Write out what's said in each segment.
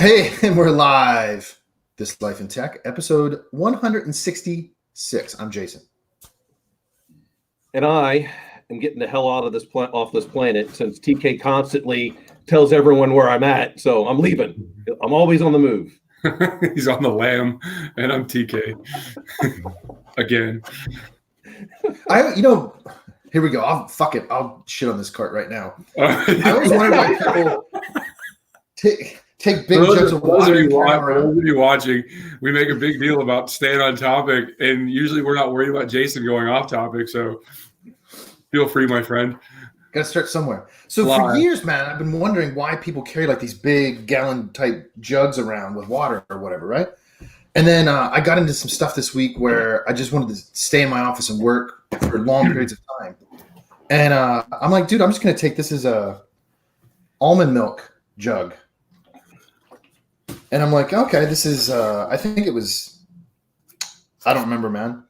Hey, and we're live. This Life in Tech, episode 166. I'm Jason. And I am getting the hell out of this off this planet since TK constantly tells everyone where I'm at. So I'm leaving. I'm always on the move. He's on the lam, and I'm TK again. Here we go. Fuck it. I'll shit on this cart right now. I always wonder why people take big jugs of water. Those of you watching, we make a big deal about staying on topic, and usually we're not worried about Jason going off topic. So feel free, my friend. Got to start somewhere. So for years, man, I've been wondering why people carry like these big gallon type jugs around with water or whatever, right? And then I got into some stuff this week where I just wanted to stay in my office and work for long periods of time. And I'm like, dude, I'm just going to take this as a almond milk jug. And I'm like, okay, this is, I think it was, I don't remember, man,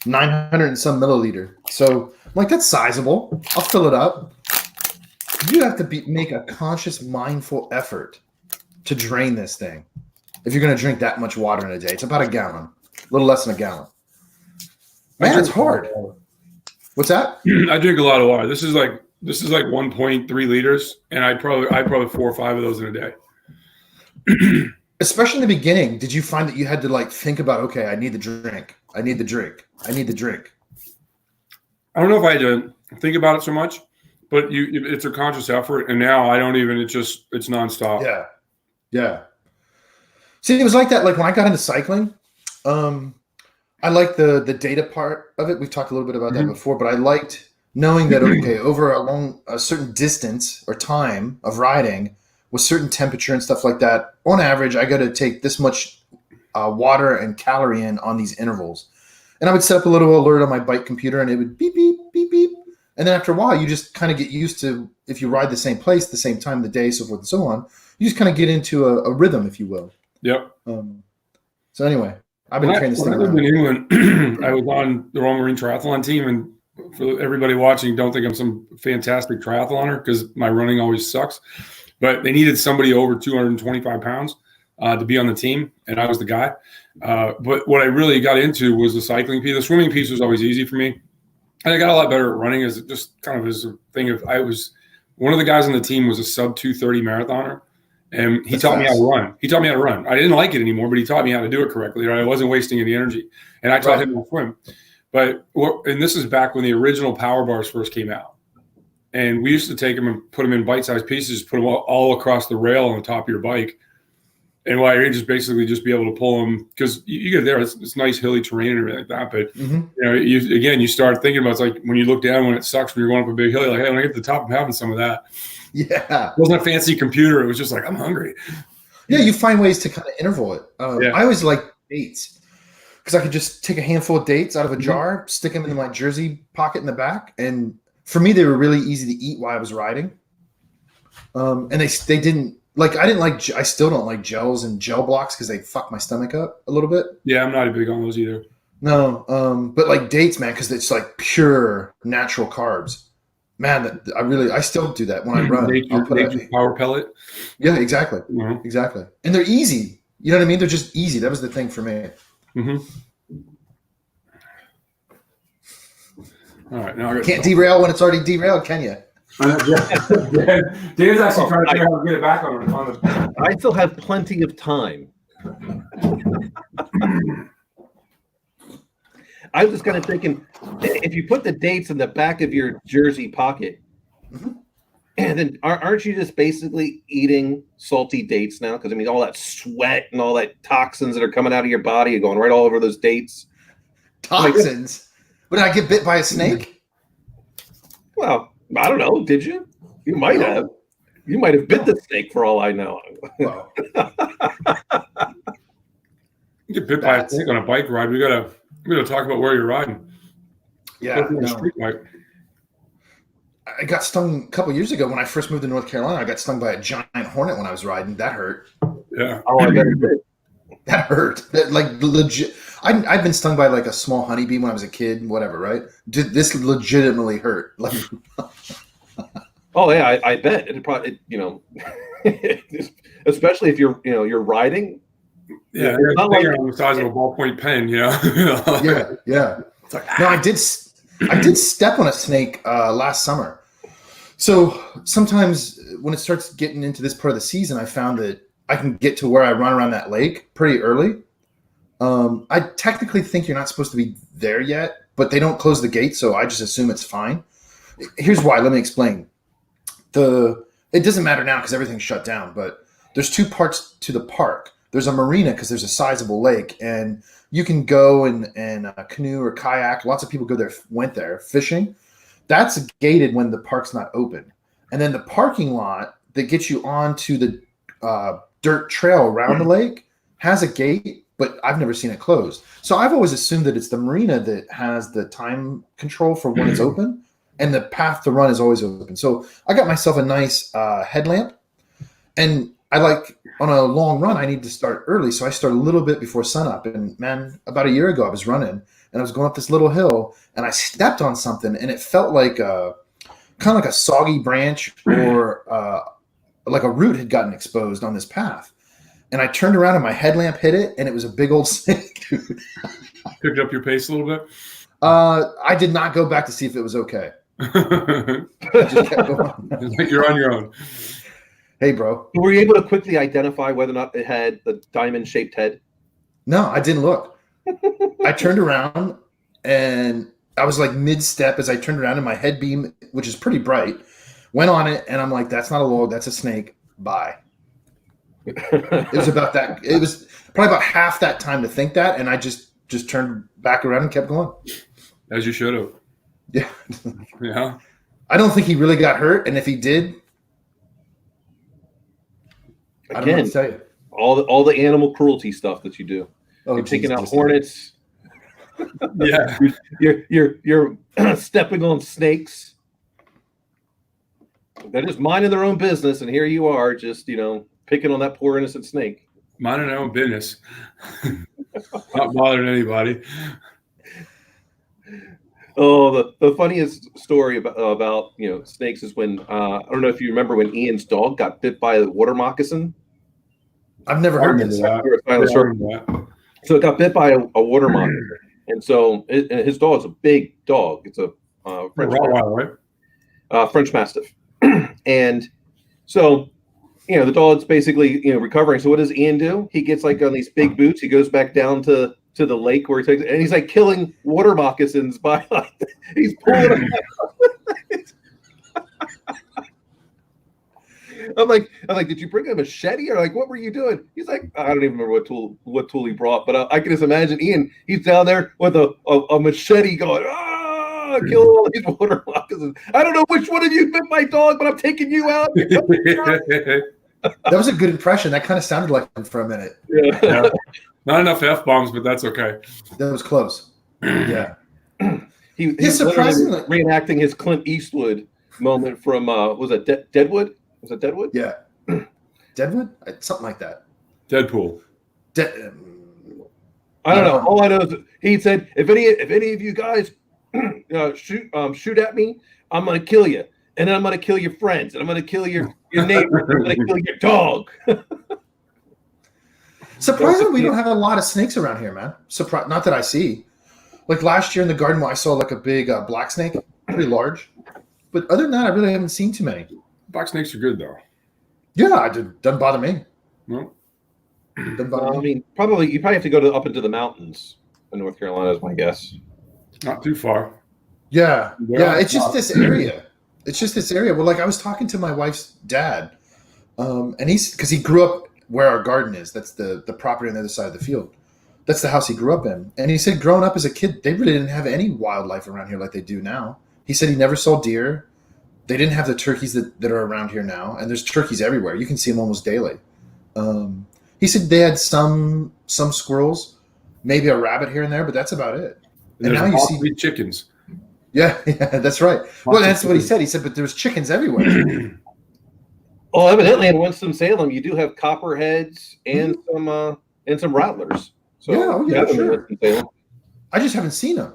900 and some milliliter. So I'm like, that's sizable. I'll fill it up. You have to make a conscious, mindful effort to drain this thing. If you're going to drink that much water in a day, it's about a gallon, a little less than a gallon. Man, it's hard. What's that? I drink a lot of water. This is like 1.3 liters, and I probably 4 or 5 of those in a day. Especially in the beginning, did you find that you had to like think about, okay, I need the drink. I need the drink. I need the drink. I don't know if I had to think about it so much, but it's a conscious effort. And now I don't even, it's nonstop. Yeah. Yeah. See, it was like that. Like when I got into cycling, I liked the data part of it. We've talked a little bit about that before, but I liked knowing that, okay, over a certain distance or time of riding with certain temperature and stuff like that, on average, I got to take this much water and calorie in on these intervals. And I would set up a little alert on my bike computer and it would beep, beep, beep, beep. And then after a while, you just kind of get used to, if you ride the same place, the same time of the day, so forth and so on, you just kind of get into a rhythm, if you will. Yep. So anyway, I've been training this thing. When I lived in England, I was on the Royal Marine Triathlon team, and for everybody watching, don't think I'm some fantastic triathloner because my running always sucks. But they needed somebody over 225 pounds to be on the team, and I was the guy. But what I really got into was the cycling piece. The swimming piece was always easy for me. And I got a lot better at running as just kind of as a thing of one of the guys on the team was a sub 230 marathoner. And he taught me how to run. He taught me how to run. I didn't like it anymore, but he taught me how to do it correctly. Right? I wasn't wasting any energy. And I taught him how to swim. And this is back when the original power bars first came out. And we used to take them and put them in bite-sized pieces, put them all across the rail on the top of your bike. And while you're just basically just be able to pull them, because you get there, it's nice hilly terrain and everything like that. But you start thinking about, it's like when you look down when it sucks when you're going up a big hill, you're like, hey, when I get to the top, I'm having some of that. Yeah. It wasn't a fancy computer. It was just like, I'm hungry. Yeah, you find ways to kind of interval it. I always like dates because I could just take a handful of dates out of a jar, stick them in my jersey pocket in the back. And for me, they were really easy to eat while I was riding. And they didn't, I still don't like gels and gel blocks because they fuck my stomach up a little bit. Yeah, I'm not a big on those either. No, but like dates, man, because it's like pure natural carbs. Man, I still do that when I run. Nature's power pellet. Yeah, exactly. Mm-hmm. Exactly. And they're easy. You know what I mean? They're just easy. That was the thing for me. Mm-hmm. All right. Now Can't derail when it's already derailed, can you? Dave's actually trying to figure out how to get it back on the. I still have plenty of time. I was just kind of thinking, if you put the dates in the back of your jersey pocket, and then aren't you just basically eating salty dates now? Because I mean, all that sweat and all that toxins that are coming out of your body are going right all over those dates. Toxins? Did I get bit by a snake? Well, I don't know. Did you? You might have. You might have bit the snake for all I know. Well, you get bit by a snake on a bike ride. We gotta talk about where you're riding. Yeah. Street bike. I got stung a couple years ago when I first moved to North Carolina. I got stung by a giant hornet when I was riding. That hurt. Yeah. Oh, I bet it did. That hurt. That, like legit. I've been stung by like a small honeybee when I was a kid, whatever, right? This legitimately hurt. Like, oh yeah, I bet it probably, Especially if you're riding. Yeah, It's it's not bigger like- on the size of a ballpoint pen, you know. Yeah, yeah. It's like, No, I did step on a snake last summer. So sometimes when it starts getting into this part of the season, I found that I can get to where I run around that lake pretty early. I technically think you're not supposed to be there yet, but they don't close the gate, so I just assume it's fine. Here's why. Let me explain. It doesn't matter now because everything's shut down, but there's two parts to the park. There's a marina because there's a sizable lake, and you can go and canoe or kayak. Lots of people went there fishing. That's gated when the park's not open. And then the parking lot that gets you onto the dirt trail around the lake has a gate, but I've never seen it closed. So I've always assumed that it's the marina that has the time control for when it's open, and the path to run is always open. So I got myself a nice headlamp, and I like on a long run, I need to start early. So I start a little bit before sunup. And man, about a year ago, I was running and I was going up this little hill and I stepped on something and it felt like kind of like a soggy branch or like a root had gotten exposed on this path. And I turned around and my headlamp hit it and it was a big old snake, dude. picked up your pace a little bit. I did not go back to see if it was okay. I just kept going. It's like you're on your own. Hey, bro. Were you able to quickly identify whether or not it had the diamond-shaped head? No, I didn't look. I turned around and I was like mid-step as I turned around and my head beam, which is pretty bright, went on it. And I'm like, that's not a log, that's a snake. Bye. It was about that. It was probably about half that time to think that. And I just turned back around and kept going. As you should have. Yeah. Yeah. I don't think he really got hurt. And if he did, I don't know what Again, to tell you. all the animal cruelty stuff that you do. Oh, You're taking out Jesus. hornets. Yeah. You're stepping on snakes. They're just minding their own business, and here you are, just picking on that poor innocent snake. Minding our own business. Not bothering anybody. Oh, the funniest story about snakes is when I don't know if you remember when Ian's dog got bit by a water moccasin. I've never I heard remember this. that. Yeah, I remember that. So it got bit by a water moccasin, and so his dog's a big dog. It's a French Rottweiler, right? French Mastiff, and so the dog's basically recovering. So what does Ian do? He gets like on these big boots. He goes back down to the lake where he takes, and he's like killing water moccasins by he's pulling them. I'm like, did you bring a machete or like what were you doing? He's like, I don't even remember what tool he brought, but I can just imagine Ian. He's down there with a machete going, killing all these water moccasins. I don't know which one of you bit my dog, but I'm taking you out. That was a good impression. That kind of sounded like him for a minute. Yeah. Not enough F-bombs, but that's okay. That was close. Yeah. He's surprisingly reenacting his Clint Eastwood moment from was it Deadwood? Was it Deadwood? Yeah. Deadwood? Something like that. Deadpool. I don't know. All I know is he said, if any of you guys shoot at me, I'm gonna kill you, and then I'm gonna kill your friends, and I'm gonna kill your neighbor, I'm gonna kill your dog. Surprisingly, we don't have a lot of snakes around here, man. Not that I see. Like last year in the garden, I saw like a big black snake, pretty large. But other than that, I really haven't seen too many. Black snakes are good, though. Yeah, doesn't bother me. No. Doesn't bother I me. mean, you probably have to go up into the mountains in North Carolina, is my guess. Not too far. Yeah. Yeah, It's just this area. It's just this area. Well, like I was talking to my wife's dad, and because he grew up where our garden is. That's the property on the other side of the field. That's the house he grew up in. And he said growing up as a kid, they really didn't have any wildlife around here like they do now. He said he never saw deer. They didn't have the turkeys that are around here now. And there's turkeys everywhere. You can see them almost daily. He said they had some squirrels, maybe a rabbit here and there, but that's about it. And now you see chickens. Yeah, that's right. Well, that's what he said. He said, but there's chickens everywhere. Well, evidently in Winston-Salem, you do have copperheads and some rattlers. So Yeah, them in sure. Winston-Salem. I just haven't seen them.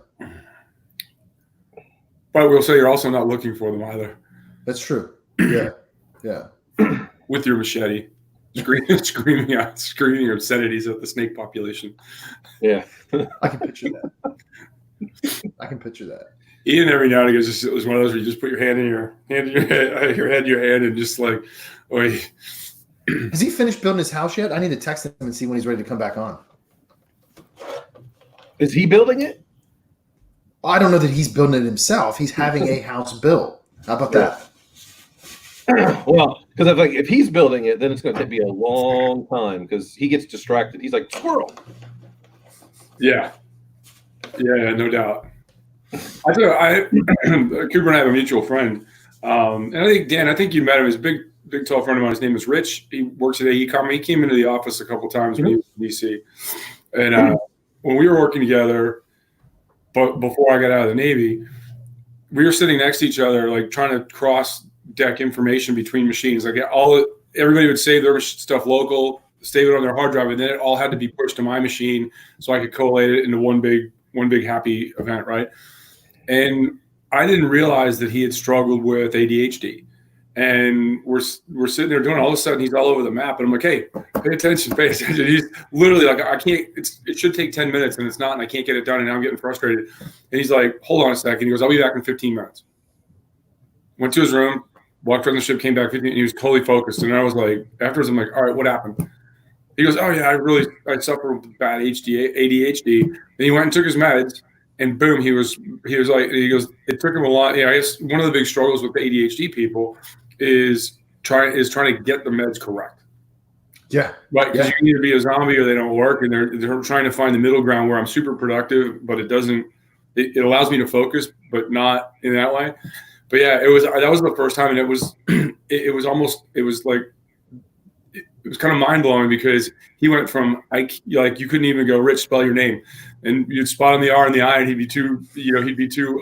But we'll say you're also not looking for them either. That's true. Yeah. Well, with your machete, screaming obscenities at the snake population. Yeah. I can picture that. I can picture that. Ian every now and again it was one of those where you just put your hand in your hand and just like, wait. Has he finished building his house yet? I need to text him and see when he's ready to come back on. Is he building it? I don't know that he's building it himself. He's having a house built. How about that? Well, because if he's building it, then it's going to be a long time because he gets distracted. He's like, squirrel. Yeah, no doubt. Cooper and I have a mutual friend, and I think Dan. I think you met him. He's a big, tall friend of mine. His name is Rich. He works at AECOM. He came into the office a couple times when he was in DC, and when we were working together, but before I got out of the Navy, we were sitting next to each other, like trying to cross deck information between machines. Like everybody would save their stuff local, save it on their hard drive, and then it all had to be pushed to my machine so I could collate it into one big happy event, right? And I didn't realize that he had struggled with ADHD. And we're sitting there doing it. All of a sudden, he's all over the map, and I'm like, "Hey, pay attention, pay attention." He's literally like, "I can't. It should take 10 minutes, and it's not, and I can't get it done." And now I'm getting frustrated. And he's like, "Hold on a second." He goes, "I'll be back in 15 minutes." Went to his room, walked around the ship, came back 15, and he was totally focused. And I was like, afterwards, I'm like, "All right, what happened?" He goes, "Oh yeah, I suffer with bad ADHD." And he went and took his meds, and boom, he goes, it took him a lot. Yeah, I guess one of the big struggles with the ADHD people is trying to get the meds correct. Yeah. Right. Because you can either be a zombie or they don't work, and they're trying to find the middle ground where I'm super productive, but it doesn't. It allows me to focus, but not in that way. But yeah, that was the first time, and it was kind of mind blowing because he went from you couldn't even go, "Rich, spell your name," and you'd spot on the R and the I, and he'd be too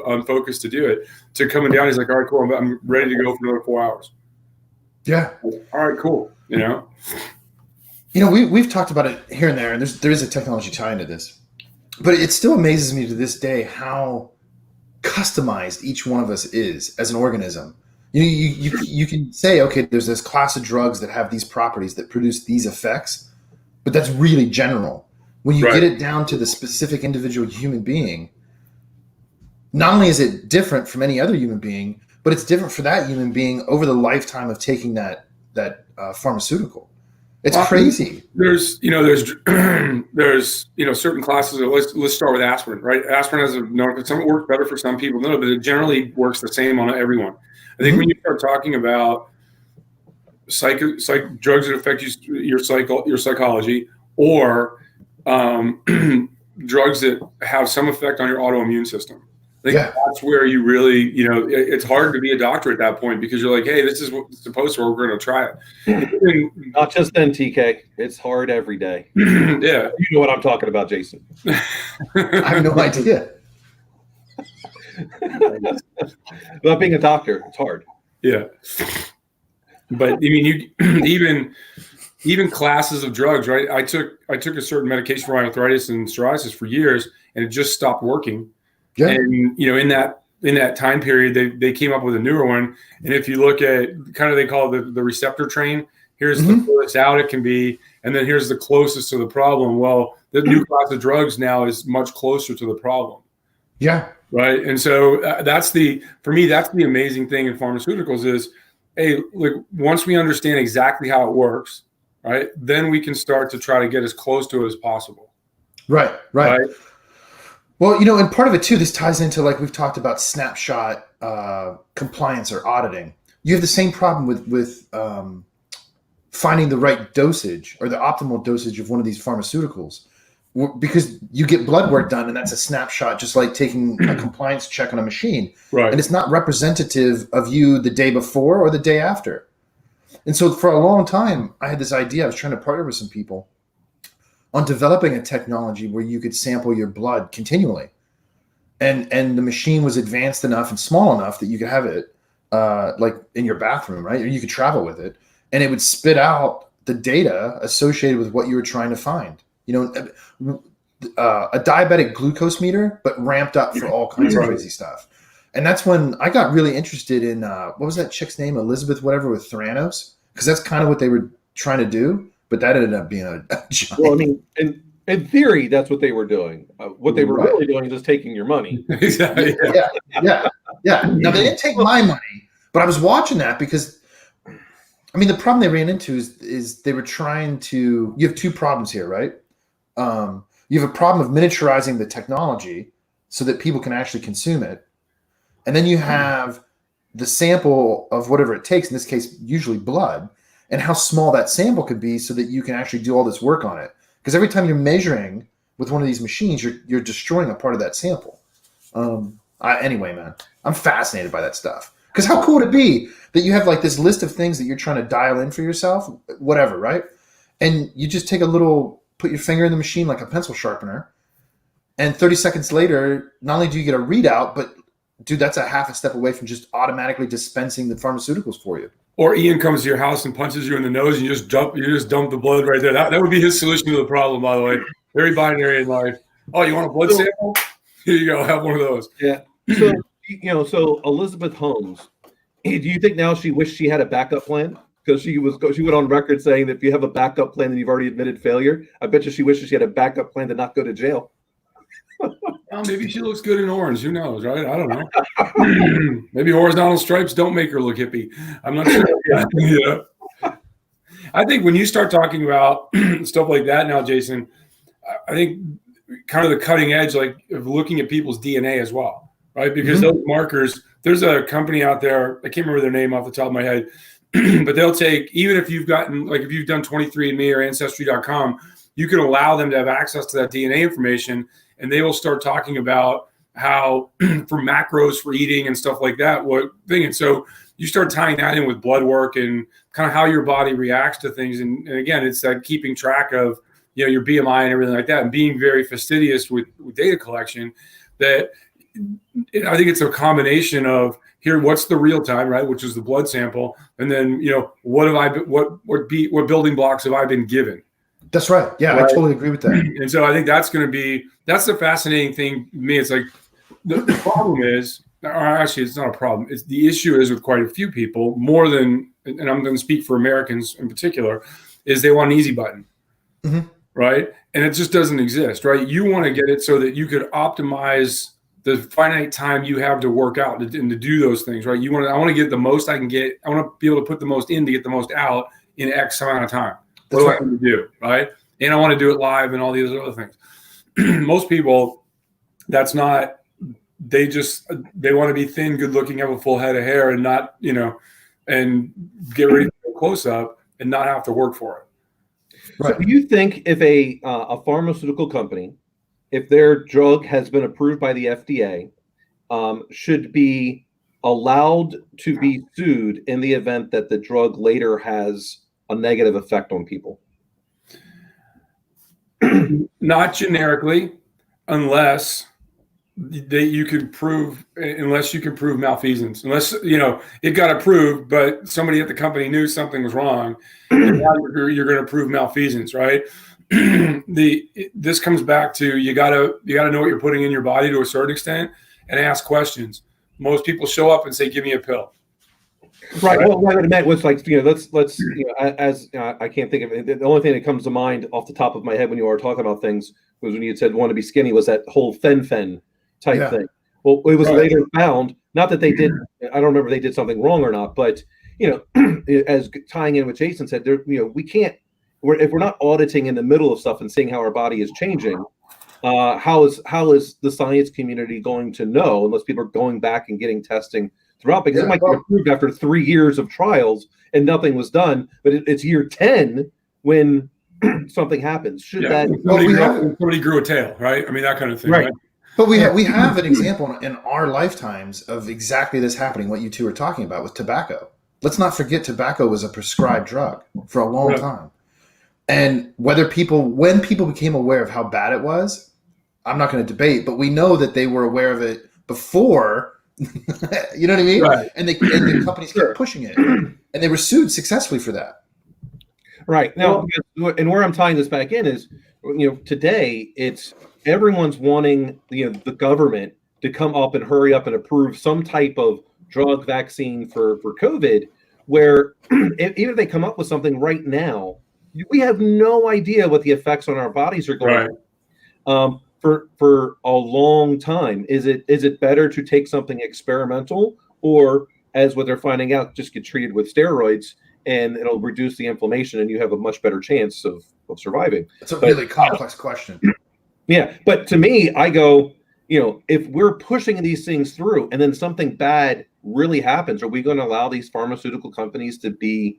unfocused to do it. To coming down, he's like, "All right, cool, I'm ready to go for another 4 hours." Yeah. All right, cool. We've talked about it here and there, and there is a technology tie into this, but it still amazes me to this day how customized each one of us is as an organism. You can say, okay, there's this class of drugs that have these properties that produce these effects, but that's really general. When you get it down to the specific individual human being, not only is it different from any other human being, but it's different for that human being over the lifetime of taking that pharmaceutical. It's crazy. There's certain classes of, let's start with aspirin, right? Aspirin has some works better for some people, but it generally works the same on everyone. I think when you start talking about drugs that affect your psychology, or drugs that have some effect on your autoimmune system, I think that's where you really, it's hard to be a doctor at that point because you're like, hey, this is what's supposed to work. We're going to try it. Not just then, TK. It's hard every day. Yeah. You know what I'm talking about, Jason. I have no idea. About being a doctor, it's hard. Yeah. But I mean, even classes of drugs, right? I took a certain medication for my arthritis and psoriasis for years, and it just stopped working. Yeah. And in that time period, they came up with a newer one. And if you look at they call it the receptor train, here's the furthest out it can be, and then here's the closest to the problem. Well, the new class of drugs now is much closer to the problem. Yeah. Right. And so for me, that's the amazing thing in pharmaceuticals is, hey, once we understand exactly how it works, right, then we can start to try to get as close to it as possible. Right. Well, and part of it too, this ties into, like we've talked about, snapshot compliance or auditing. You have the same problem with finding the right dosage or the optimal dosage of one of these pharmaceuticals, because you get blood work done and that's a snapshot, just like taking a compliance check on a machine. Right. And it's not representative of you the day before or the day after. And so for a long time, I had this idea. I was trying to partner with some people on developing a technology where you could sample your blood continually. And the machine was advanced enough and small enough that you could have it like in your bathroom, right? Or you could travel with it, and it would spit out the data associated with what you were trying to find. A diabetic glucose meter, but ramped up for all kinds of crazy stuff. And that's when I got really interested in, what was that chick's name? Elizabeth, whatever, with Theranos. because that's kind of what they were trying to do. But that ended up being a giant. Well, I mean, in theory, that's what they were doing. What they were Right. really doing is just taking your money. Exactly. Yeah. Now they didn't take my money, but I was watching that because, I mean, the problem they ran into is they were trying to. You have two problems here, right? You have a problem of miniaturizing the technology so that people can actually consume it, and then you have the sample of whatever it takes. In this case, usually blood, and how small that sample could be, so that you can actually do all this work on it. Because every time you're measuring with one of these machines, you're destroying a part of that sample. Anyway, man, I'm fascinated by that stuff. Because how cool would it be that you have like this list of things that you're trying to dial in for yourself, whatever, right? And you just take put your finger in the machine like a pencil sharpener, and 30 seconds later, not only do you get a readout, but dude, that's a half a step away from just automatically dispensing the pharmaceuticals for you. Or Ian comes to your house and punches you in the nose, and you just dump the blood right there. That would be his solution to the problem, by the way. Very binary in life. Oh, you want a blood sample? Here you go. Have one of those. Yeah. So Elizabeth Holmes, do you think now she wished she had a backup plan? Because she went on record saying that if you have a backup plan, then you've already admitted failure. I bet you she wishes she had a backup plan to not go to jail. Well, maybe she looks good in orange. Who knows, right? I don't know. Maybe horizontal stripes don't make her look hippie. I'm not sure. Yeah. I think when you start talking about stuff like that now, Jason, I think kind of the cutting edge, like of looking at people's DNA as well, right? Because those markers, there's a company out there, I can't remember their name off the top of my head, but they'll take, even if you've gotten, like if you've done 23andMe or Ancestry.com, you can allow them to have access to that DNA information, and they will start talking about how for macros for eating and stuff like that, what thing. And so you start tying that in with blood work and kind of how your body reacts to things. And again, it's that keeping track of, your BMI and everything like that, and being very fastidious with data collection. That I think it's a combination of here, what's the real time, right? Which is the blood sample. And then, what building blocks have I been given? That's right. Yeah, right? I totally agree with that. And so I think that's the fascinating thing to me. It's like the problem is, or actually it's not a problem. It's the issue is with quite a few people more than, and I'm going to speak for Americans in particular, is they want an easy button, right? And it just doesn't exist, right? You want to get it so that you could optimize the finite time you have to work out and to do those things, right? I want to get the most I can get. I want to be able to put the most in to get the most out in X amount of time. What do I want to do, right? And I want to do it live and all these other things. Most people, that's not. They want to be thin, good looking, have a full head of hair, and not, and get ready for a close up and not have to work for it. Right. So do you think if a pharmaceutical company, if their drug has been approved by the FDA, should be allowed to be sued in the event that the drug later has a negative effect on people? Not generically, unless you can prove malfeasance. Unless it got approved, but somebody at the company knew something was wrong, and now you're going to prove malfeasance, right? This comes back to you gotta know what you're putting in your body to a certain extent and ask questions. Most people show up and say, "Give me a pill." Right. Well, what I meant was like, let's I can't think of it. The only thing that comes to mind off the top of my head when you were talking about things was when you said want to be skinny, was that whole fen type thing. Well, it was later found, not that they did, I don't remember if they did something wrong or not, but as tying in what Jason said, we can't, if we're not auditing in the middle of stuff and seeing how our body is changing, how is the science community going to know unless people are going back and getting testing throughout? Because it might get approved after 3 years of trials and nothing was done, but it's year 10 when something happens. Somebody grew a tail, right? I mean, that kind of thing, right? But we have an example in our lifetimes of exactly this happening, what you two are talking about with tobacco. Let's not forget tobacco was a prescribed drug for a long time. And when people became aware of how bad it was, I'm not going to debate, but we know that they were aware of it before, you know what I mean? Right. And the companies kept pushing it, and they were sued successfully for that. Right. Now, and where I'm tying this back in is, today it's everyone's wanting, the government to come up and hurry up and approve some type of drug vaccine for COVID, where even if they come up with something right now, we have no idea what the effects on our bodies are going to be. For a long time. Is it better to take something experimental, or as what they're finding out, just get treated with steroids and it'll reduce the inflammation and you have a much better chance of surviving? It's a really complex question. Yeah, but to me, I go, if we're pushing these things through and then something bad really happens, are we going to allow these pharmaceutical companies to be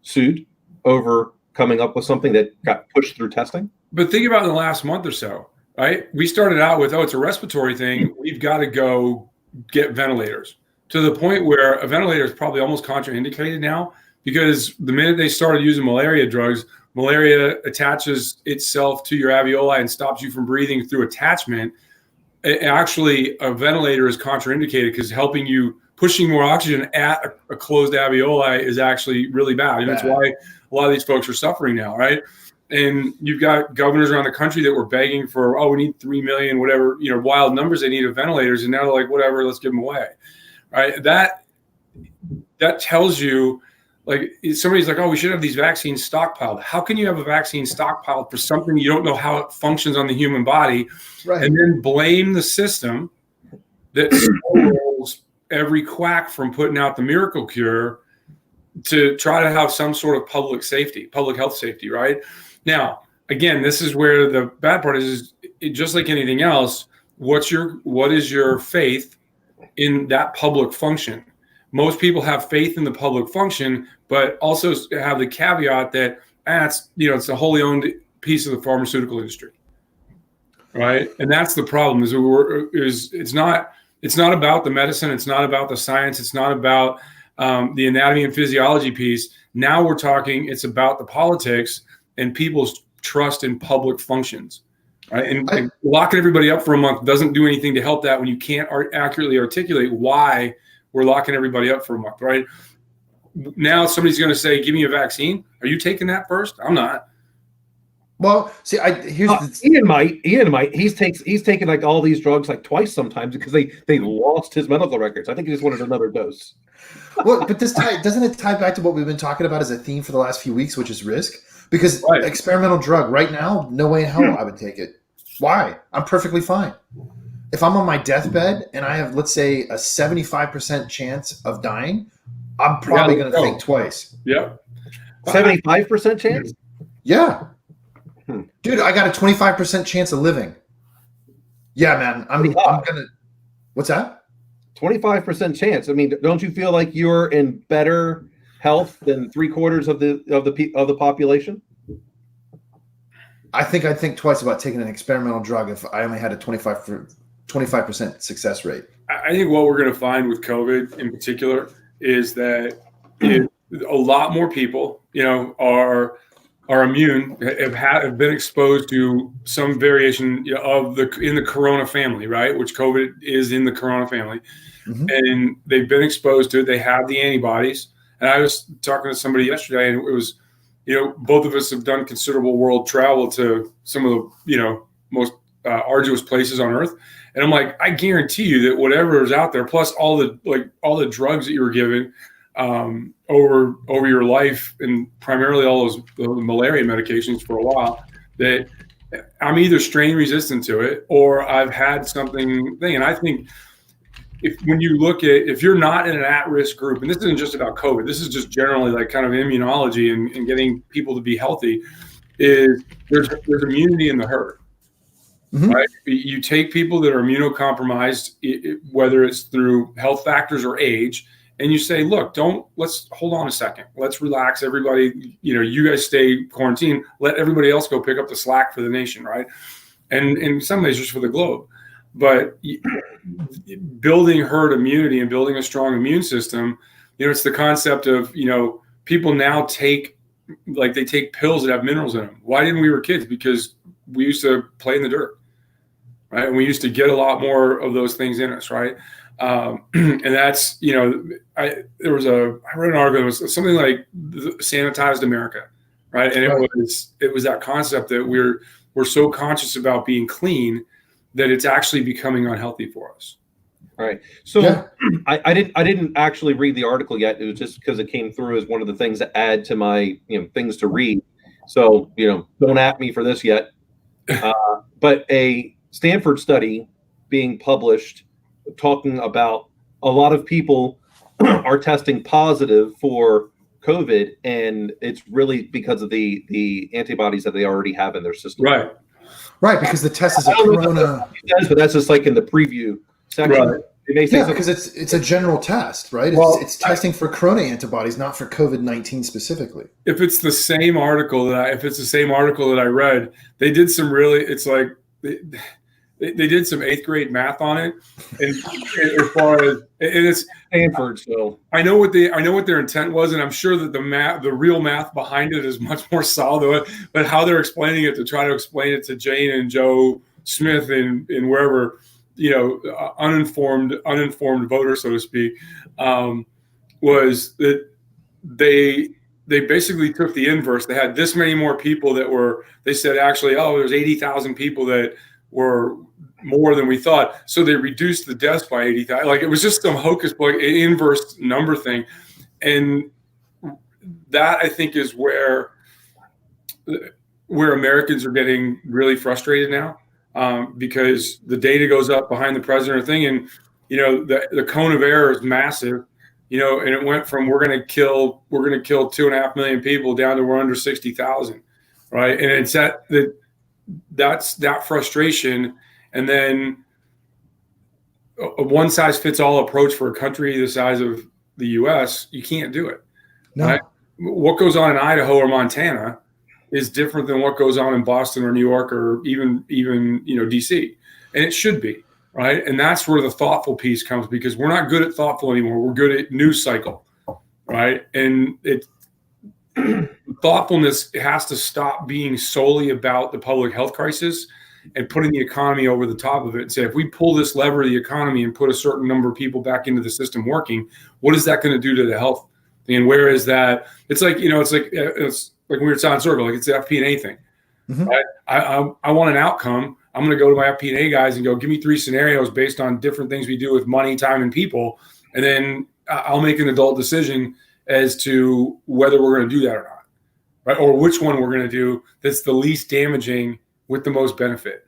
sued over coming up with something that got pushed through testing? But think about in the last month or so, right? We started out with, it's a respiratory thing. We've got to go get ventilators, to the point where a ventilator is probably almost contraindicated now, because the minute they started using malaria drugs, malaria attaches itself to your alveoli and stops you from breathing through attachment. Actually, a ventilator is contraindicated because pushing more oxygen at a closed alveoli is actually really bad. And that's why a lot of these folks are suffering now, right? And you've got governors around the country that were begging for, we need 3 million, whatever, wild numbers they need of ventilators. And now they're like, whatever, let's give them away. Right. That tells you, like, somebody's like, we should have these vaccines stockpiled. How can you have a vaccine stockpiled for something you don't know how it functions on the human body, right, and then blame the system that swallows every quack from putting out the miracle cure to try to have some sort of public health safety, right? Now, again, this is where the bad part is just like anything else. What is your faith in that public function? Most people have faith in the public function, but also have the caveat that it's a wholly owned piece of the pharmaceutical industry, right? And that's the problem. It's not about the medicine. It's not about the science. It's not about the anatomy and physiology piece. Now we're talking. It's about the politics and people's trust in public functions, right? And locking everybody up for a month doesn't do anything to help that when you can't accurately articulate why we're locking everybody up for a month, right? Now somebody's going to say, "Give me a vaccine." Are you taking that first? I'm not. Well, see, Ian might. He's taken like all these drugs like twice sometimes because they lost his medical records. I think he just wanted another dose. Well, but doesn't it tie back to what we've been talking about as a theme for the last few weeks, which is risk? Because experimental drug right now, no way in hell I would take it. Why? I'm perfectly fine. If I'm on my deathbed and I have, let's say, a 75% chance of dying, I'm probably going to think twice. Yeah. 75% chance? Yeah. Dude, I got a 25% chance of living. Yeah, man. I'm going to. What's that? 25% chance. I mean, don't you feel like you're in better health than 3/4 of the population? I think I'd think twice about taking an experimental drug if I only had a 25% success rate. I think what we're going to find with COVID in particular is that a lot more people, are immune, have been exposed to some variation in the corona family, right? Which COVID is in the corona family. Mm-hmm. And they've been exposed to it. They have the antibodies. And I was talking to somebody yesterday, and it was, both of us have done considerable world travel to some of the, most arduous places on earth. And I'm like, I guarantee you that whatever is out there, plus all the drugs that you were given over your life, and primarily all those malaria medications for a while, that I'm either strain resistant to it or I've had something. And I think if you're not in an at-risk group, and this isn't just about COVID, this is just generally like kind of immunology and getting people to be healthy, is there's immunity in the herd. Mm-hmm. Right? You take people that are immunocompromised, whether it's through health factors or age, and you say, look, let's hold on a second. Let's relax, everybody. You guys stay quarantined. Let everybody else go pick up the slack for the nation, right? And in some measures for the globe. But building herd immunity and building a strong immune system, it's the concept of, people now take pills that have minerals in them. Why didn't we were kids? Because we used to play in the dirt, right? And we used to get a lot more of those things in us, right? And that's, I read an article, it was something like Sanitized America, right? And it was that concept that we're so conscious about being clean that it's actually becoming unhealthy for us. All right. So Yeah. I didn't actually read the article yet. It was just because it came through as one of the things that add to my things to read. So don't at me for this yet. But a Stanford study being published talking about a lot of people are testing positive for COVID, and it's really because of the antibodies that they already have in their system. Right, because the test is a corona. But that's just like in the preview section. Right. It may say Yeah, because it's a general test, right? Well, it's testing for corona antibodies, not for COVID-19 specifically. If it's the same article that I read, they did some really. It's like they did some 8th grade math on it, and as far as it's Stanford. So I know what their intent was, and I'm sure that the real math behind it is much more solid. But how they're explaining it to try to explain it to Jane and Joe Smith and wherever, uninformed voter, so to speak, was that they basically took the inverse. They had this many more people they said actually, there's 80,000 people that were more than we thought. So they reduced the deaths by 80,000. Like, it was just some hocus pocus, inverse number thing. And that, I think, is where Americans are getting really frustrated now, because the data goes up behind the president thing. And, the cone of error is massive, and it went from we're going to kill 2.5 million people down to we're under 60,000. Right. And it's that's that frustration. And then a one size fits all approach for a country the size of the U.S., you can't do it. No. Right? What goes on in Idaho or Montana is different than what goes on in Boston or New York or even D.C. And it should be, right? And that's where the thoughtful piece comes, because we're not good at thoughtful anymore. We're good at news cycle, right? And thoughtfulness has to stop being solely about the public health crisis and putting the economy over the top of it and say, if we pull this lever of the economy and put a certain number of people back into the system working, what is that going to do to the health? And where is that? It's like, it's like Weird Science Circle, like it's the FP&A thing. Mm-hmm. Right? I want an outcome. I'm going to go to my FP&A guys and go, give me 3 scenarios based on different things we do with money, time, and people. And then I'll make an adult decision as to whether we're going to do that or not. Right? Or which one we're going to do that's the least damaging with the most benefit.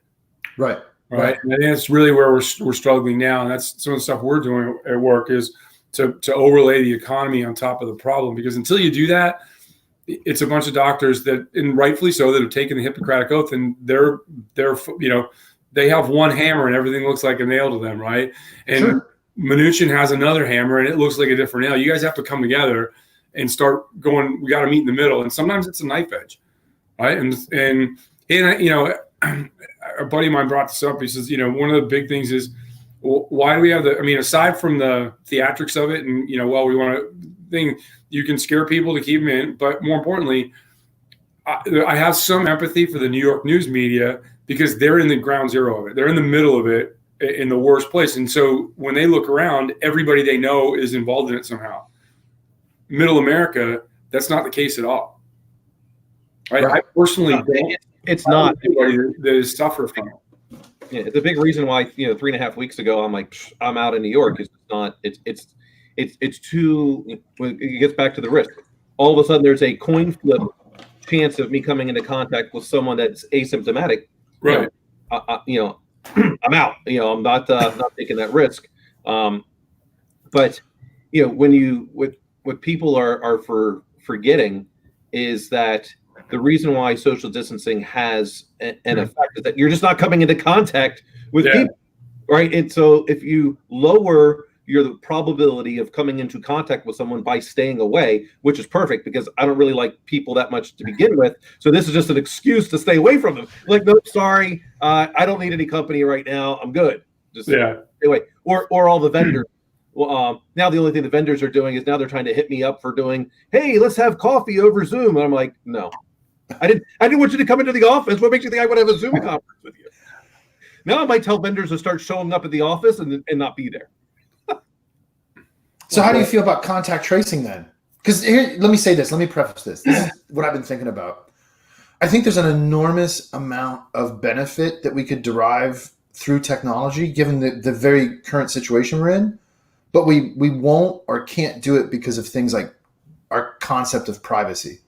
Right. And I think that's really where we're struggling now. And that's some of the stuff we're doing at work, is to overlay the economy on top of the problem. Because until you do that, it's a bunch of doctors that, and rightfully so, that have taken the Hippocratic Oath, and they're they have one hammer and everything looks like a nail to them, right? And sure. Mnuchin has another hammer and it looks like a different nail. You guys have to come together and start going, we got to meet in the middle. And sometimes it's a knife edge, right? And a buddy of mine brought this up. He says, one of the big things is, well, why do we have aside from the theatrics of it, and, we want to you can scare people to keep them in, but more importantly, I have some empathy for the New York news media, because they're in the ground zero of it. They're in the middle of it, in the worst place. And so when they look around, everybody they know is involved in it somehow. Middle America, that's not the case at all. Right? I personally don't. It's not anybody that is suffer from it. Yeah, it's a big reason why 3.5 weeks ago I'm like, I'm out in New York. It's not. It's too. When it gets back to the risk, all of a sudden there's a coin flip chance of me coming into contact with someone that's asymptomatic. Right. I'm out. I'm not taking that risk. But when what people are forgetting is that the reason why social distancing has an effect is that you're just not coming into contact with people, right? And so if you lower the probability of coming into contact with someone by staying away, which is perfect, because I don't really like people that much to begin with. So this is just an excuse to stay away from them. Like, no, sorry, I don't need any company right now. I'm good. Just stay away. Or all the vendors. Well, now the only thing the vendors are doing is now they're trying to hit me up for doing, hey, let's have coffee over Zoom. And I'm like, no, I didn't want you to come into the office. What makes you think I would have a Zoom conference with you? Now I might tell vendors to start showing up at the office and not be there. So how do you feel about contact tracing then? Because here, let me say this. Let me preface this. This is what I've been thinking about. I think there's an enormous amount of benefit that we could derive through technology, given the very current situation we're in, but we won't or can't do it because of things like our concept of privacy.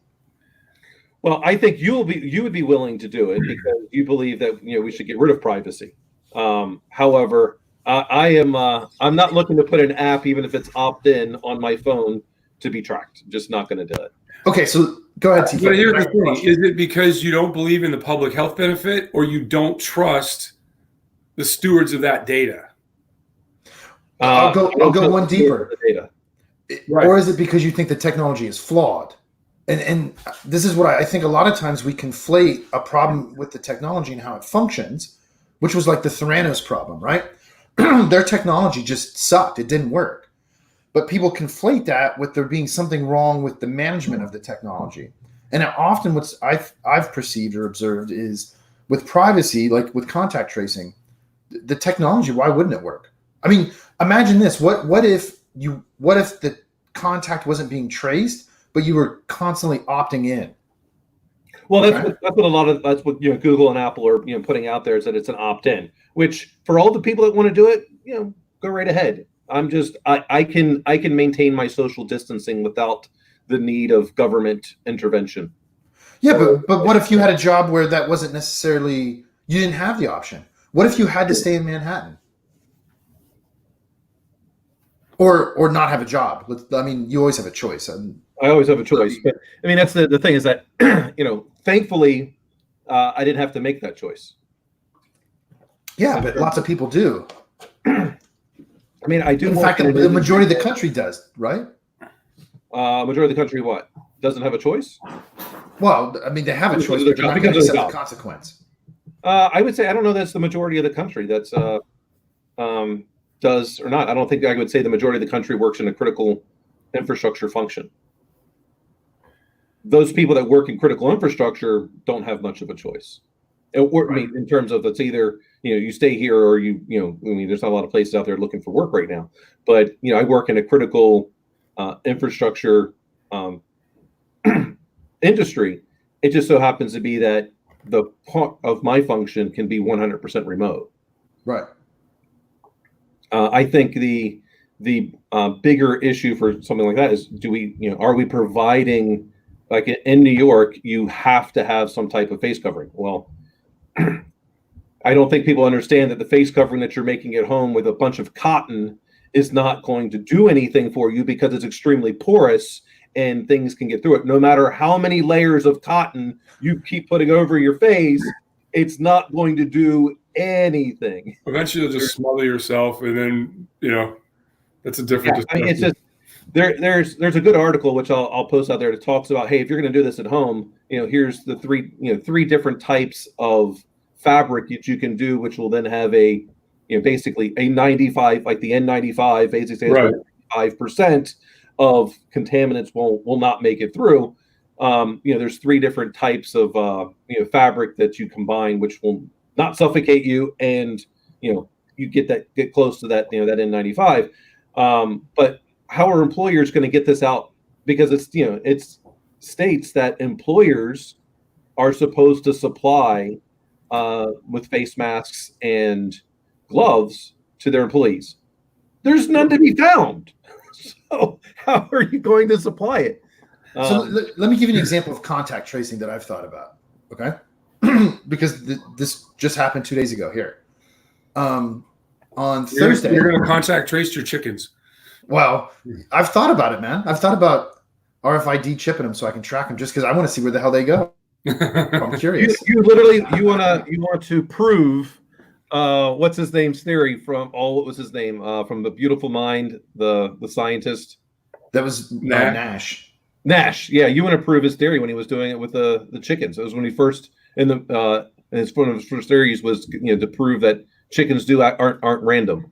Well, I think you would be willing to do it because you believe that we should get rid of privacy. However, I'm not looking to put an app, even if it's opt-in, on my phone to be tracked. Just not going to do it. Okay, so go ahead, T. But here's the thing: is it because you don't believe in the public health benefit, or you don't trust the stewards of that data? I'll go one deeper. Data. Right. Or is it because you think the technology is flawed? And this is what I think a lot of times we conflate a problem with the technology and how it functions, which was like the Theranos problem, right? Their technology just sucked. It didn't work. But people conflate that with there being something wrong with the management of the technology. And often what I've perceived or observed is with privacy, like with contact tracing, the technology, why wouldn't it work? I mean, imagine this. What if the contact wasn't being traced, but you were constantly opting in? Well, that's what Google and Apple are putting out there, is that it's an opt-in, which for all the people that want to do it, go right ahead. I can maintain my social distancing without the need of government intervention. Yeah, but what if you had a job where that wasn't necessarily, you didn't have the option? What if you had to stay in Manhattan? Or not have a job? I mean, you always have a choice. I always have a choice. But I mean, that's the thing is that, thankfully, I didn't have to make that choice. Yeah, but lots of people do. I mean, I do. In fact, the majority of the country does, right? Majority of the country, what? Doesn't have a choice? Well, I mean, they have a choice, but they're not going to accept the consequence. I would say I don't know that's the majority of the country that's does or not. I don't think I would say the majority of the country works in a critical infrastructure function. Those people that work in critical infrastructure don't have much of a choice. I mean, in terms of it's either you stay here or I mean, there's not a lot of places out there looking for work right now. But I work in a critical infrastructure industry. It just so happens to be that the part of my function can be 100% remote. Right. I think the bigger issue for something like that is, are we providing, like in New York, you have to have some type of face covering. Well, I don't think people understand that the face covering that you're making at home with a bunch of cotton is not going to do anything for you because it's extremely porous and things can get through it. No matter how many layers of cotton you keep putting over your face, it's not going to do anything. Eventually, you'll just smother yourself, and then that's a different. Yeah, I mean, it's just there's a good article which I'll post out there that talks about, hey, if you're going to do this at home, here's the three different types of fabric that you can do, which will then have a basically a 95, like the N95, basically right. 5% of contaminants will not make it through. There's three different types of fabric that you combine, which will not suffocate you, and you get close to that that N95. But how are employers going to get this out? Because it's states that employers are supposed to supply with face masks and gloves to their employees. There's none to be found. So how are you going to supply it? So let me give you an example of contact tracing that I've thought about. Okay. Because this just happened 2 days ago here. On Thursday. You're going to contact trace your chickens. Well, I've thought about it, man. I've thought about RFID chipping them so I can track them, just because I want to see where the hell they go. I'm curious. You literally you want to prove what's his name's theory from what was his name from The Beautiful Mind, the scientist. That was Nash. Nash, yeah, you want to prove his theory when he was doing it with the chickens. It was when he first one of his first theories was to prove that chickens aren't random.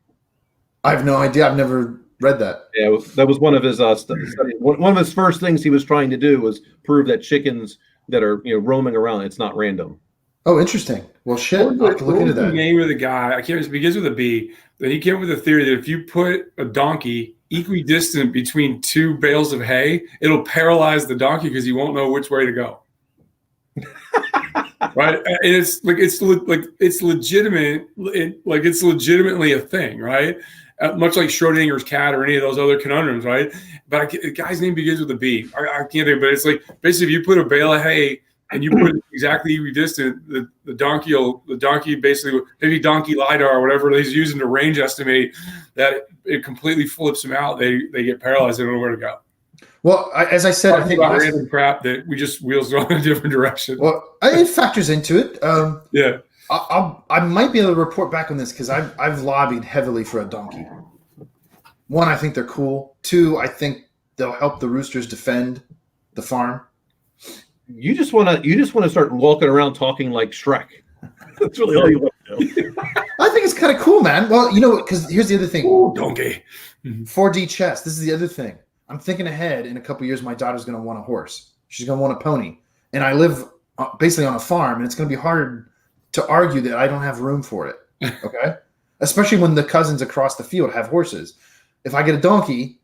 I have no idea. I've never read that. Yeah, that was one of his studies. One of his first things he was trying to do was prove that chickens that are roaming around, it's not random. Oh, interesting. Well, shit, I'll have to look into that. The name of the guy, I can't remember, it begins with a B. Then he came up with a theory that if you put a donkey equidistant between two bales of hay, it'll paralyze the donkey because he won't know which way to go. right? And it's legitimate. It's legitimately a thing, right? Much like Schrodinger's cat or any of those other conundrums, right? But the guy's name begins with a B. I can't think, but it's like basically if you put a bale of hay and you put it exactly equidistant, the donkey basically, maybe donkey LiDAR or whatever he's using to range estimate, that it completely flips them out. They get paralyzed. They don't know where to go. Well, as I said, I think random crap that we just wheels go in a different direction. Well, it factors into it. Yeah. I might be able to report back on this because I've lobbied heavily for a donkey. One, I think they're cool. Two, I think they'll help the roosters defend the farm. You just want to start walking around talking like Shrek. That's really all you want to do. I think it's kind of cool, man. Well, because here's the other thing. Ooh, donkey. 4D chess. This is the other thing. I'm thinking ahead. In a couple of years, my daughter's going to want a horse. She's going to want a pony. And I live basically on a farm, and it's going to be hard to argue that I don't have room for it. Okay? Especially when the cousins across the field have horses. If I get a donkey,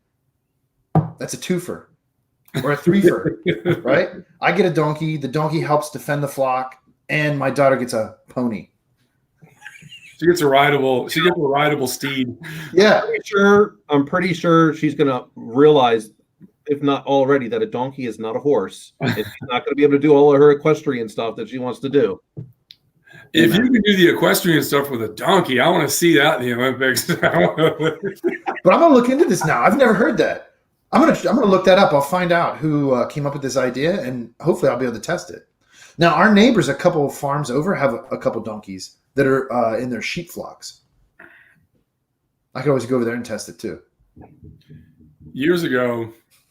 that's a twofer or a threefer, right? I get a donkey. The donkey helps defend the flock, and my daughter gets a pony. She gets a rideable steed. Yeah. I'm pretty sure she's going to realize, if not already, that a donkey is not a horse. And she's not going to be able to do all of her equestrian stuff that she wants to do. If you can do the equestrian stuff with a donkey, I want to see that in the Olympics. But I'm going to look into this now. I've never heard that. I'm going to look that up. I'll find out who came up with this idea, and hopefully I'll be able to test it. Now, our neighbors, a couple of farms over, have a couple donkeys that are in their sheep flocks. I could always go over there and test it too. Years ago,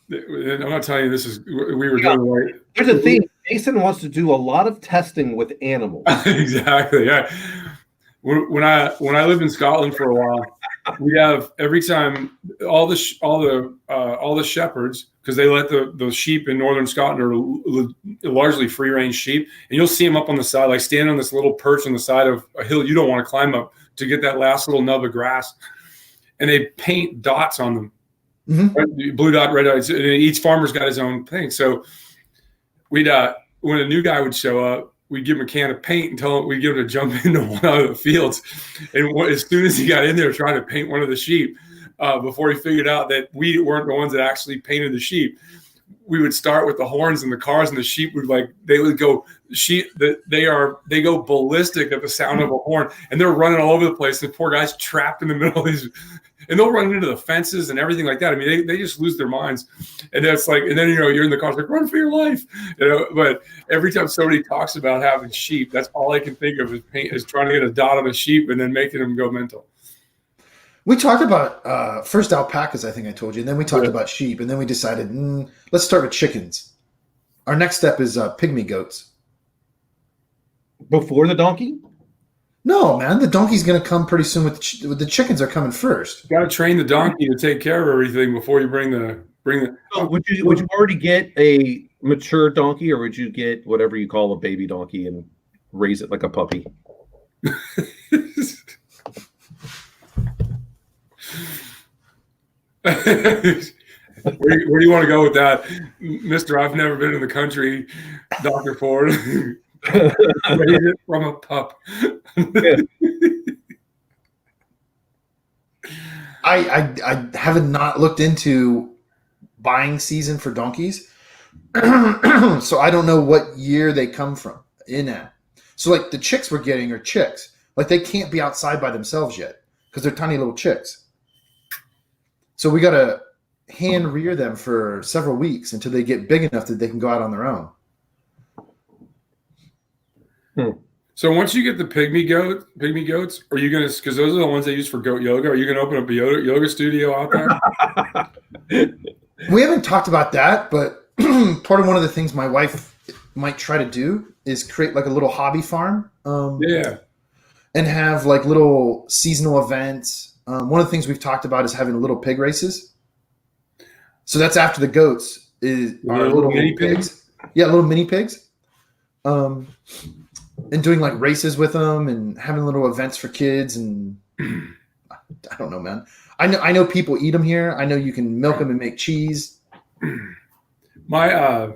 and I'm not telling you this is we were doing right. There's a thing. Jason wants to do a lot of testing with animals. Exactly. Yeah. When I lived in Scotland for a while, we have every time all the shepherds, because they let the sheep in northern Scotland are largely free range sheep, and you'll see them up on the side, like standing on this little perch on the side of a hill you don't want to climb up to get that last little nub of grass, and they paint dots on them. Mm-hmm. Right? Blue dot, red dot. Each farmer's got his own thing. So we'd when a new guy would show up, we'd give him a can of paint and we'd give him to jump into one of the fields. And as soon as he got in there trying to paint one of the sheep, before he figured out that we weren't the ones that actually painted the sheep, we would start with the horns and the cars, and the sheep would they go ballistic at the sound of a horn, and they're running all over the place. The poor guy's trapped in the middle of these, and they'll run into the fences and everything like that. I mean, they just lose their minds. And that's like, and then, you're in the car, it's like, run for your life. But every time somebody talks about having sheep, that's all I can think of is trying to get a dot on a sheep and then making them go mental. We talked about first alpacas, I think I told you, and then we talked about sheep, and then we decided, let's start with chickens. Our next step is pygmy goats. Before the donkey? No, man, the donkey's going to come pretty soon. With the chickens are coming first. You got to train the donkey to take care of everything before you bring the. So would you already get a mature donkey, or would you get whatever you call a baby donkey and raise it like a puppy? Where do you want to go with that, Mr. I've never been in the country, Dr. Ford? Raise it from a pup. I haven't not looked into buying season for donkeys, so I don't know what year they come from in at. So like the chicks we're getting are chicks, like they can't be outside by themselves yet because they're tiny little chicks. So we got to hand rear them for several weeks until they get big enough that they can go out on their own. So once you get the pygmy goats, are you going to, because those are the ones they use for goat yoga, are you going to open up a yoga studio out there? We haven't talked about that, but part of one of the things my wife might try to do is create like a little hobby farm. And have like little seasonal events. One of the things we've talked about is having little pig races. So that's after the goats are little mini pigs. Yeah, little mini pigs. And doing like races with them and having little events for kids. And I don't know, man. I know people eat them here. I know you can milk them and make cheese. My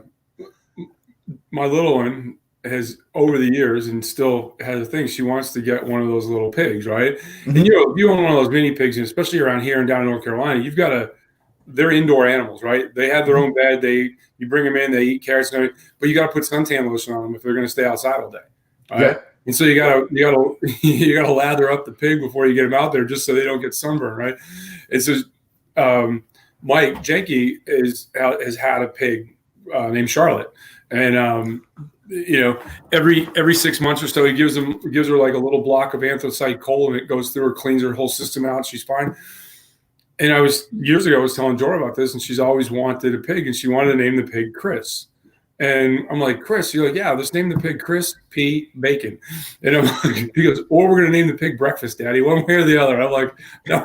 little one, has over the years and still has a thing. She wants to get one of those little pigs, right? Mhm. And you own one of those mini pigs, and especially around here and down in North Carolina, you've got to. They're indoor animals, right? They have their own bed. You bring them in, they eat carrots and everything, but you got to put suntan lotion on them if they're going to stay outside all day, right? Yeah. And so you gotta lather up the pig before you get them out there, just so they don't get sunburned, right? And so Mike Jenke has had a pig named Charlotte, and every 6 months or so he gives her like a little block of anthracite coal, and it goes through her, cleans her whole system out. She's fine. And years ago I was telling Dora about this, and she's always wanted a pig, and she wanted to name the pig Chris. And I'm like, Chris? You're like, yeah, let's name the pig Chris P. Bacon. And I'm like, he goes, or we're going to name the pig Breakfast, Daddy, one way or the other. I'm like, no.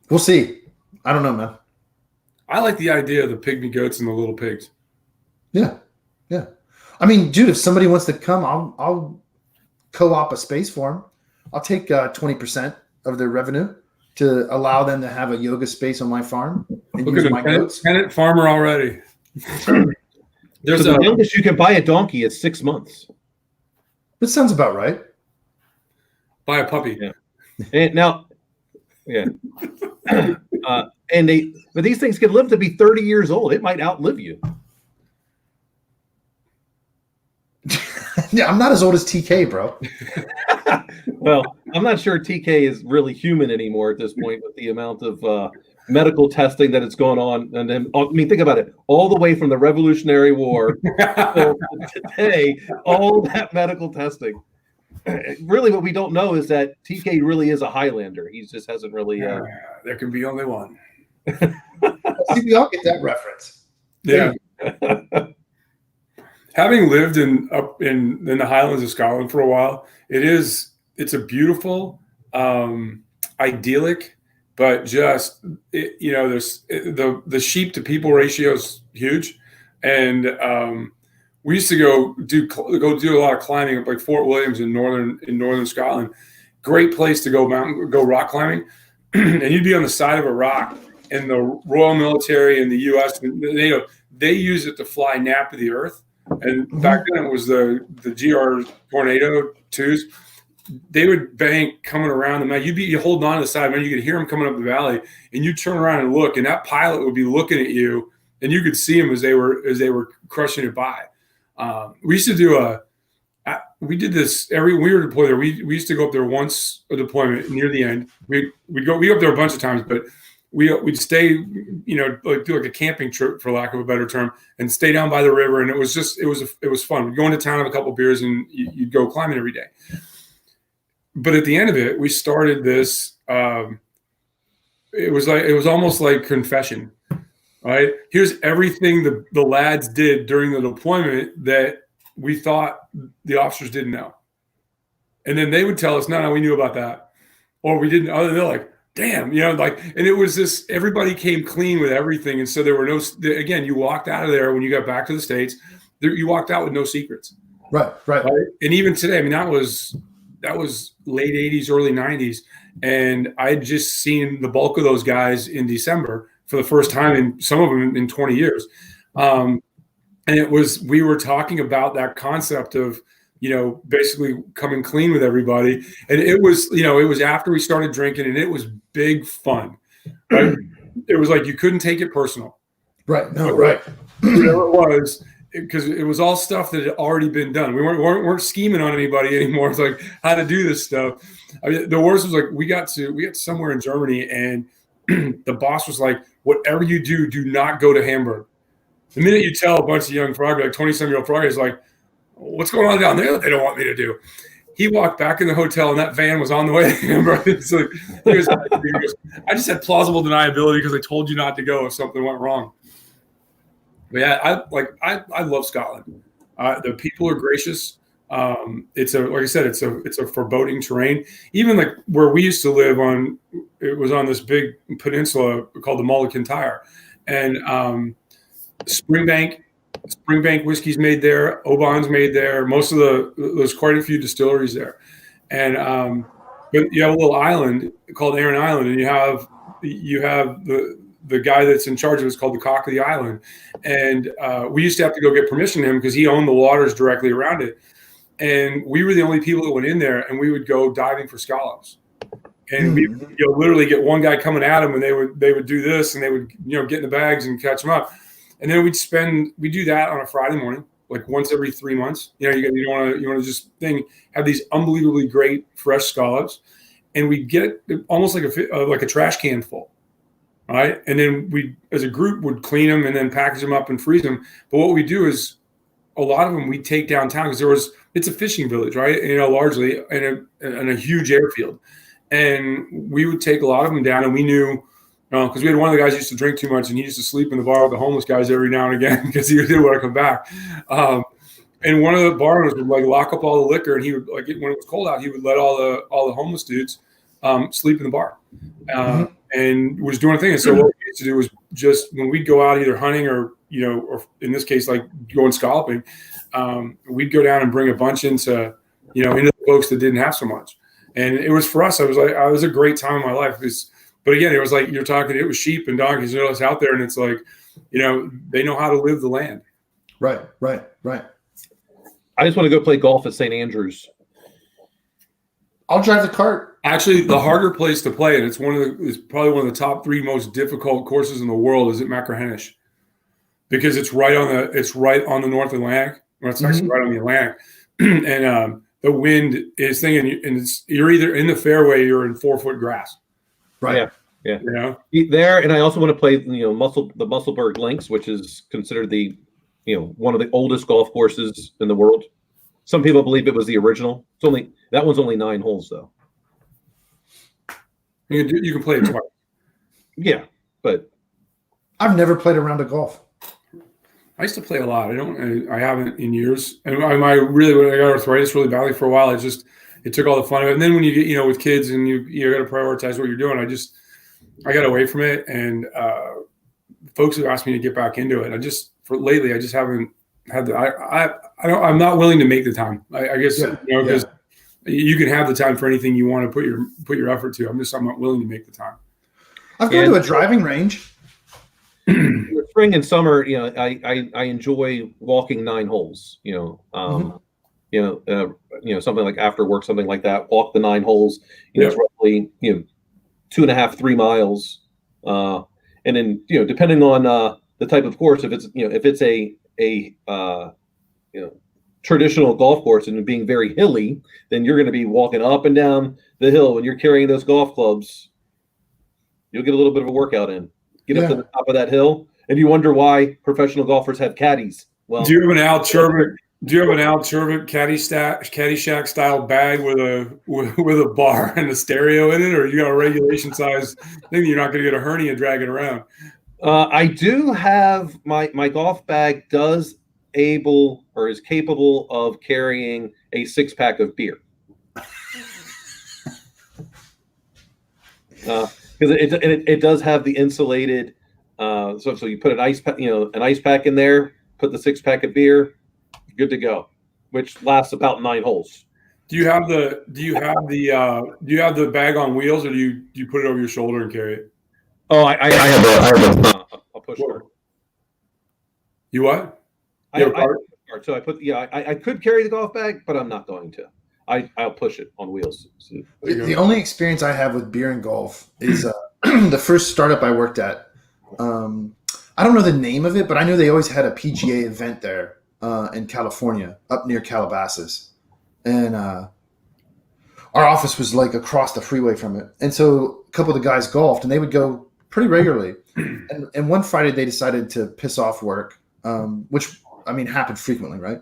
We'll see. I don't know, man. I like the idea of the pygmy goats and the little pigs. Yeah. I mean, dude, if somebody wants to come, I'll co-op a space for them. I'll take 20% of their revenue to allow them to have a yoga space on my farm and Look use at my goats. tenant farmer already. There's the youngest you can buy a donkey is 6 months. That sounds about right. Buy a puppy. Yeah. And now, yeah. But these things can live to be 30 years old. It might outlive you. Yeah, I'm not as old as TK, bro. Well, I'm not sure TK is really human anymore at this point with the amount of medical testing that is going on. And then, I mean, think about it. All the way from the Revolutionary War to today, all that medical testing. Really, what we don't know is that TK really is a Highlander. He just hasn't really. There can be only one. See, we all get that reference. Yeah. Having lived up in the Highlands of Scotland for a while, it's a beautiful, idyllic, but just there's the sheep to people ratio is huge, and we used to go do a lot of climbing up like Fort Williams in northern Scotland. Great place to go rock climbing, and you'd be on the side of a rock, and the Royal Military in the U.S. and NATO, they use it to fly nap to the earth. And back then it was the GR Tornado 2s. They would bank coming around the mountain. You holding on to the side, man. You could hear them coming up the valley, and you turn around and look, and that pilot would be looking at you, and you could see them as they were crushing it by. We used to do we did this we were deployed there. We used to go up there once a deployment near the end. We'd go up there a bunch of times, but we'd stay, do like a camping trip, for lack of a better term, and stay down by the river. And it was fun. We'd go into town, have a couple of beers, and you'd go climbing every day. But at the end of it, we started this. It was almost like confession, right? Here's everything the lads did during the deployment that we thought the officers didn't know. And then they would tell us, no, we knew about that. Or we didn't. They're like, damn, and it was this, everybody came clean with everything. And so there were again, you walked out of there when you got back to the States, you walked out with no secrets. Right. And even today, I mean, that was late 80s, early 90s. And I had just seen the bulk of those guys in December for the first time, and some of them in 20 years. And we were talking about that concept of, basically coming clean with everybody. And it was after we started drinking, and it was big fun. Right? It was like you couldn't take it personal. Right. No, right. Whatever it was, because it was all stuff that had already been done. We weren't scheming on anybody anymore. It's like how to do this stuff. I mean, the worst was like we got somewhere in Germany, and the boss was like, whatever you do not go to Hamburg. The minute you tell a bunch of young frog, like 20-some-year-old frog, is like, what's going on down there that they don't want me to do? He walked back in the hotel, and that van was on the way to Hamburg. So he goes, I just had plausible deniability because I told you not to go if something went wrong. But yeah, I love Scotland. The people are gracious. Like I said, it's a foreboding terrain. Even like where we used to live it was on this big peninsula called the Mull of Kintyre, and Springbank whiskey's made there. Oban's made there. There's quite a few distilleries there, and but you have a little island called Aran Island, and you have the guy that's in charge of it is called the Cock of the Island, and we used to have to go get permission to him because he owned the waters directly around it, and we were the only people that went in there, and we would go diving for scallops. And we literally get one guy coming at them, and they would do this, and they would get in the bags and catch them up, and then we do that on a Friday morning, like once every 3 months. You want to just have these unbelievably great fresh scallops, and we get almost like a trash can full, right? And then we, as a group, would clean them and then package them up and freeze them. But what we do is a lot of them we take downtown because it's a fishing village, right? Largely in a huge airfield. And we would take a lot of them down, and we knew, because we had one of the guys who used to drink too much, and he used to sleep in the bar with the homeless guys every now and again because he didn't want to come back. And one of the bar owners would lock up all the liquor, and he would when it was cold out, he would let all the homeless dudes sleep in the bar, and was doing a thing. And so what we used to do was just when we'd go out either hunting or in this case going scalloping, we'd go down and bring a bunch into the folks that didn't have so much. And it was for us. I was a great time in my life. But again, it was like you're talking. It was sheep and donkeys. It's out there, and it's like, they know how to live the land. Right. I just want to go play golf at St. Andrews. I'll drive the cart. Actually, the harder place to play, and it's probably one of the top 3 most difficult courses in the world, is at Machrihanish, because it's right on the North Atlantic. Well, it's actually right on the Atlantic, and the wind is thinking, and you're either in the fairway, or you're in 4-foot grass. Right. Yeah. There, and I also want to play, the Musselburgh Links, which is considered the, one of the oldest golf courses in the world. Some people believe it was the original. That one's only 9 holes though. You can play it twice. Yeah, but I've never played a round of golf. I used to play a lot. I haven't in years. And when I got arthritis really badly for a while, it took all the fun of it. And then when you get, with kids and you got to prioritize what you're doing, I got away from it. And folks have asked me to get back into it. Lately, I just haven't had I'm not willing to make the time. I guess, because you can have the time for anything you want to put your effort to. I'm not willing to make the time. I've gone to a driving range. Spring and summer, I enjoy walking 9 holes. Something like after work, something like that. Walk the 9 holes. It's roughly 2.5, 3 miles, and then depending on the type of course, if it's a traditional golf course and being very hilly, then you're going to be walking up and down the hill when you're carrying those golf clubs. You'll get a little bit of a workout in. Get up to the top of that hill, and you wonder why professional golfers have caddies. Well, do you have an Al Chervik Caddyshack style bag with a bar and a stereo in it, or you got a regulation size thing you're not going to get a hernia dragging around? I do have my golf bag is capable of carrying a 6-pack of beer. Because it does have the insulated. So you put an ice pack in there, put the 6-pack of beer, good to go, which lasts about 9 holes. Do you have the bag on wheels, or do you put it over your shoulder and carry it? Oh, I have a push cart. You what? So I put I could carry the golf bag, but I'm not going to. I'll push it on wheels. So, the only experience I have with beer and golf is the first startup I worked at. I don't know the name of it, but I know they always had a PGA event there in California, up near Calabasas. And our office was across the freeway from it. And so a couple of the guys golfed, and they would go pretty regularly. And one Friday they decided to piss off work, which, happened frequently, right?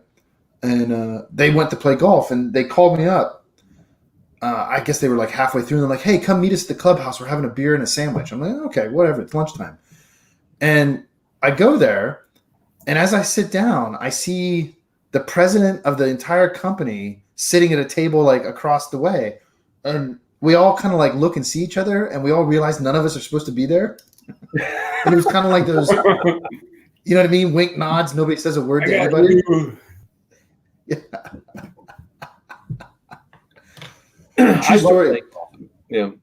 And they went to play golf, and they called me up. I guess they were halfway through, and they're like, "Hey, come meet us at the clubhouse. We're having a beer and a sandwich." I'm like, "Okay, whatever. It's lunchtime." And I go there, and as I sit down, I see the president of the entire company sitting at a table across the way, and we all kind of look and see each other, and we all realize none of us are supposed to be there. And it was kind of like those, you know what I mean? Wink, nods. Nobody says a word to anybody. Yeah. True story. To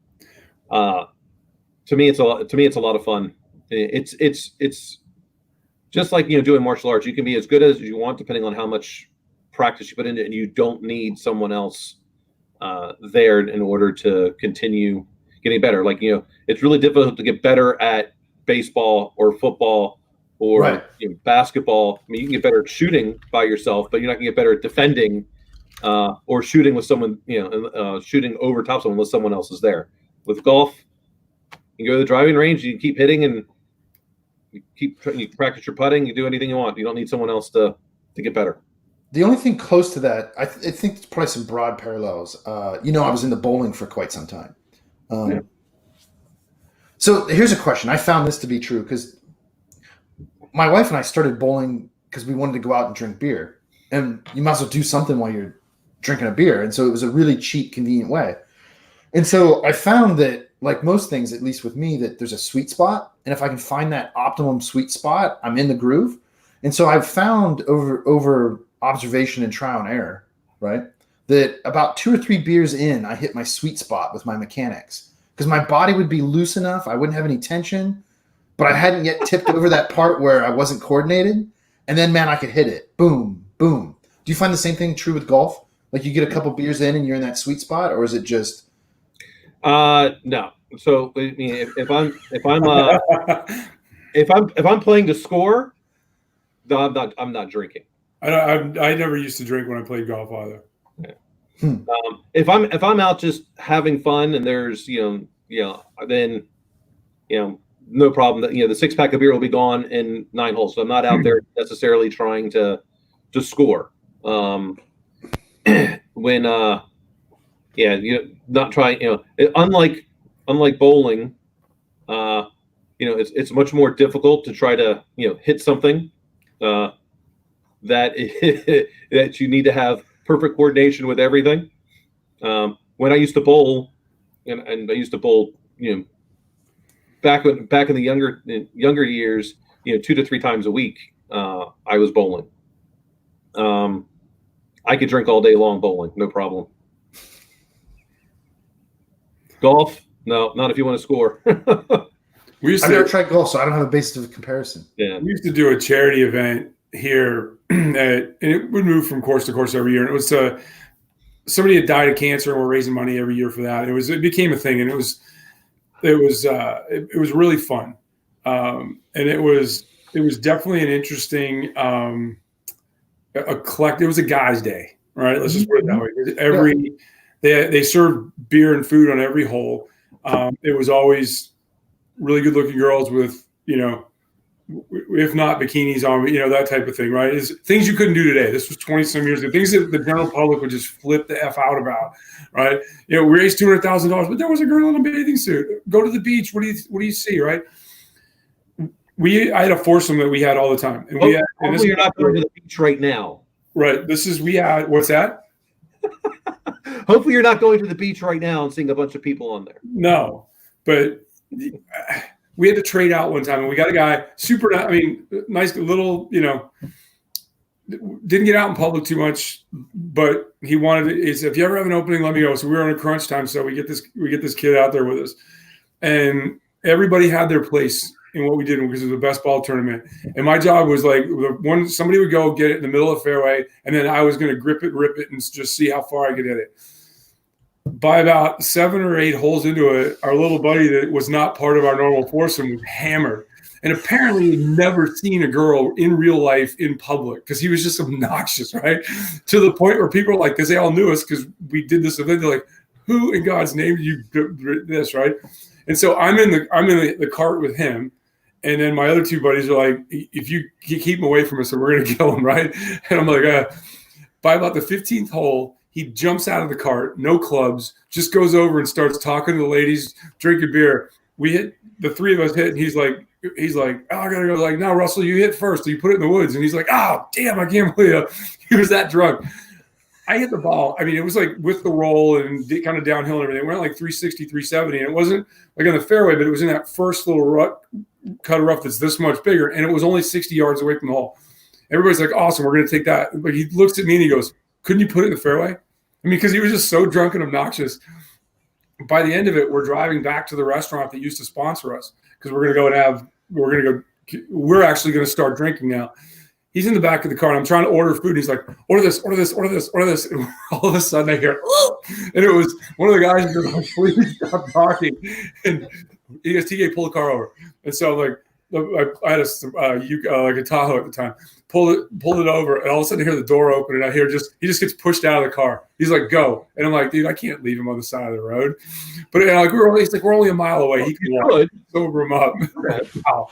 me, it's a lot of fun. It's just like, doing martial arts. You can be as good as you want depending on how much practice you put into it, and you don't need someone else there in order to continue getting better. Like, it's really difficult to get better at baseball or football or Right. Basketball. I mean, you can get better at shooting by yourself, but you're not gonna get better at defending or shooting with someone, shooting over top someone unless someone else is there. With golf, you go to the driving range, you keep hitting, and you practice your putting, you do anything you want. You don't need someone else to get better. The only thing close to that, I think it's probably some broad parallels. I was into bowling for quite some time. Yeah. So here's a question. I found this to be true because my wife and I started bowling because we wanted to go out and drink beer. And you might as well do something while you're drinking a beer. And so it was a really cheap, convenient way. And so I found that, like most things, at least with me, that there's a sweet spot. And if I can find that optimum sweet spot, I'm in the groove. And so I've found over observation and trial and error, right, that about 2 or 3 beers in, I hit my sweet spot with my mechanics. Because my body would be loose enough, I wouldn't have any tension, but I hadn't yet tipped over that part where I wasn't coordinated. And then, man, I could hit it. Boom, boom. Do you find the same thing true with golf? Like you get a couple beers in and you're in that sweet spot, or is it just? No. So I mean, if I'm playing to score, no, I'm not drinking. I never used to drink when I played golf either. If I'm out just having fun and there's then no problem. That the 6-pack of beer will be gone in 9 holes. So I'm not out there necessarily trying to score. When not trying. Unlike bowling, it's much more difficult to try to hit something that that you need to have perfect coordination with everything. When I used to bowl, and I used to bowl, back in the younger years, 2 to 3 times a week, I was bowling. I could drink all day long bowling, no problem. Golf, no, not if you want to score. I've never tried golf, so I don't have a basis of comparison. Yeah, we used to do a charity event here, and it would move from course to course every year. And it was somebody had died of cancer, and we're raising money every year for that. It became a thing, and it was really fun, and it was definitely an interesting it was a guy's day, right? Let's just put it that way. They served beer and food on every hole. It was always really good looking girls with, if not bikinis on, that type of thing, right? Is things you couldn't do today. This was 20 some years ago. Things that the general public would just flip the F out about, right? We raised $200,000, but there was a girl in a bathing suit. Go to the beach. What do you see, right? I had a foursome that we had all the time. And hopefully you're not going to the beach right now. Right. What's that? Hopefully you're not going to the beach right now and seeing a bunch of people on there. No, but we had to trade out one time, and we got a guy nice little, didn't get out in public too much, but he said, if you ever have an opening, let me go. So we were on a crunch time. So we get this kid out there with us, and everybody had their place in what we did because it was a best ball tournament. And my job was like somebody would go get it in the middle of the fairway, and then I was going to grip it, rip it, and just see how far I could hit it. By about 7 or 8 holes into it, our little buddy that was not part of our normal foursome was hammered. And apparently he'd never seen a girl in real life in public because he was just obnoxious, right? To the point where people were like, because they all knew us because we did this event, they're like, who in God's name did you do this, right? And so I'm in the cart with him. And then my other 2 buddies are like, if you keep him away from us, we're going to kill him, right? And I'm like, by about the 15th hole, he jumps out of the cart, no clubs, just goes over and starts talking to the ladies, drinking beer. The 3 of us hit, and he's like, oh, I gotta go. Like, no, Russell, you hit first. So you put it in the woods. And he's like, oh, damn, I can't believe it. He was that drunk. I hit the ball. I mean, it was like with the roll and kind of downhill and everything. It went like 360, 370. And it wasn't like on the fairway, but it was in that first little cut of rough that's this much bigger. And it was only 60 yards away from the hole. Everybody's like, awesome, we're going to take that. But he looks at me and he goes, couldn't you put it in the fairway? I mean, because he was just so drunk and obnoxious. By the end of it, we're driving back to the restaurant that used to sponsor us because we're going to go and have we're actually going to start drinking now. He's in the back of the car and I'm trying to order food. And he's like, order this, order this, order this, order this. And all of a sudden I hear, oh! And it was one of the guys who goes, please stop talking. And he goes, TK, pull the car over. And so I'm like, I had a Tahoe at the time, pulled it over. And all of a sudden I hear the door open and I hear he just gets pushed out of the car. He's like, go. And I'm like, dude, I can't leave him on the side of the road. But he's like, we're only a mile away. He can walk. Sober him up. Wow.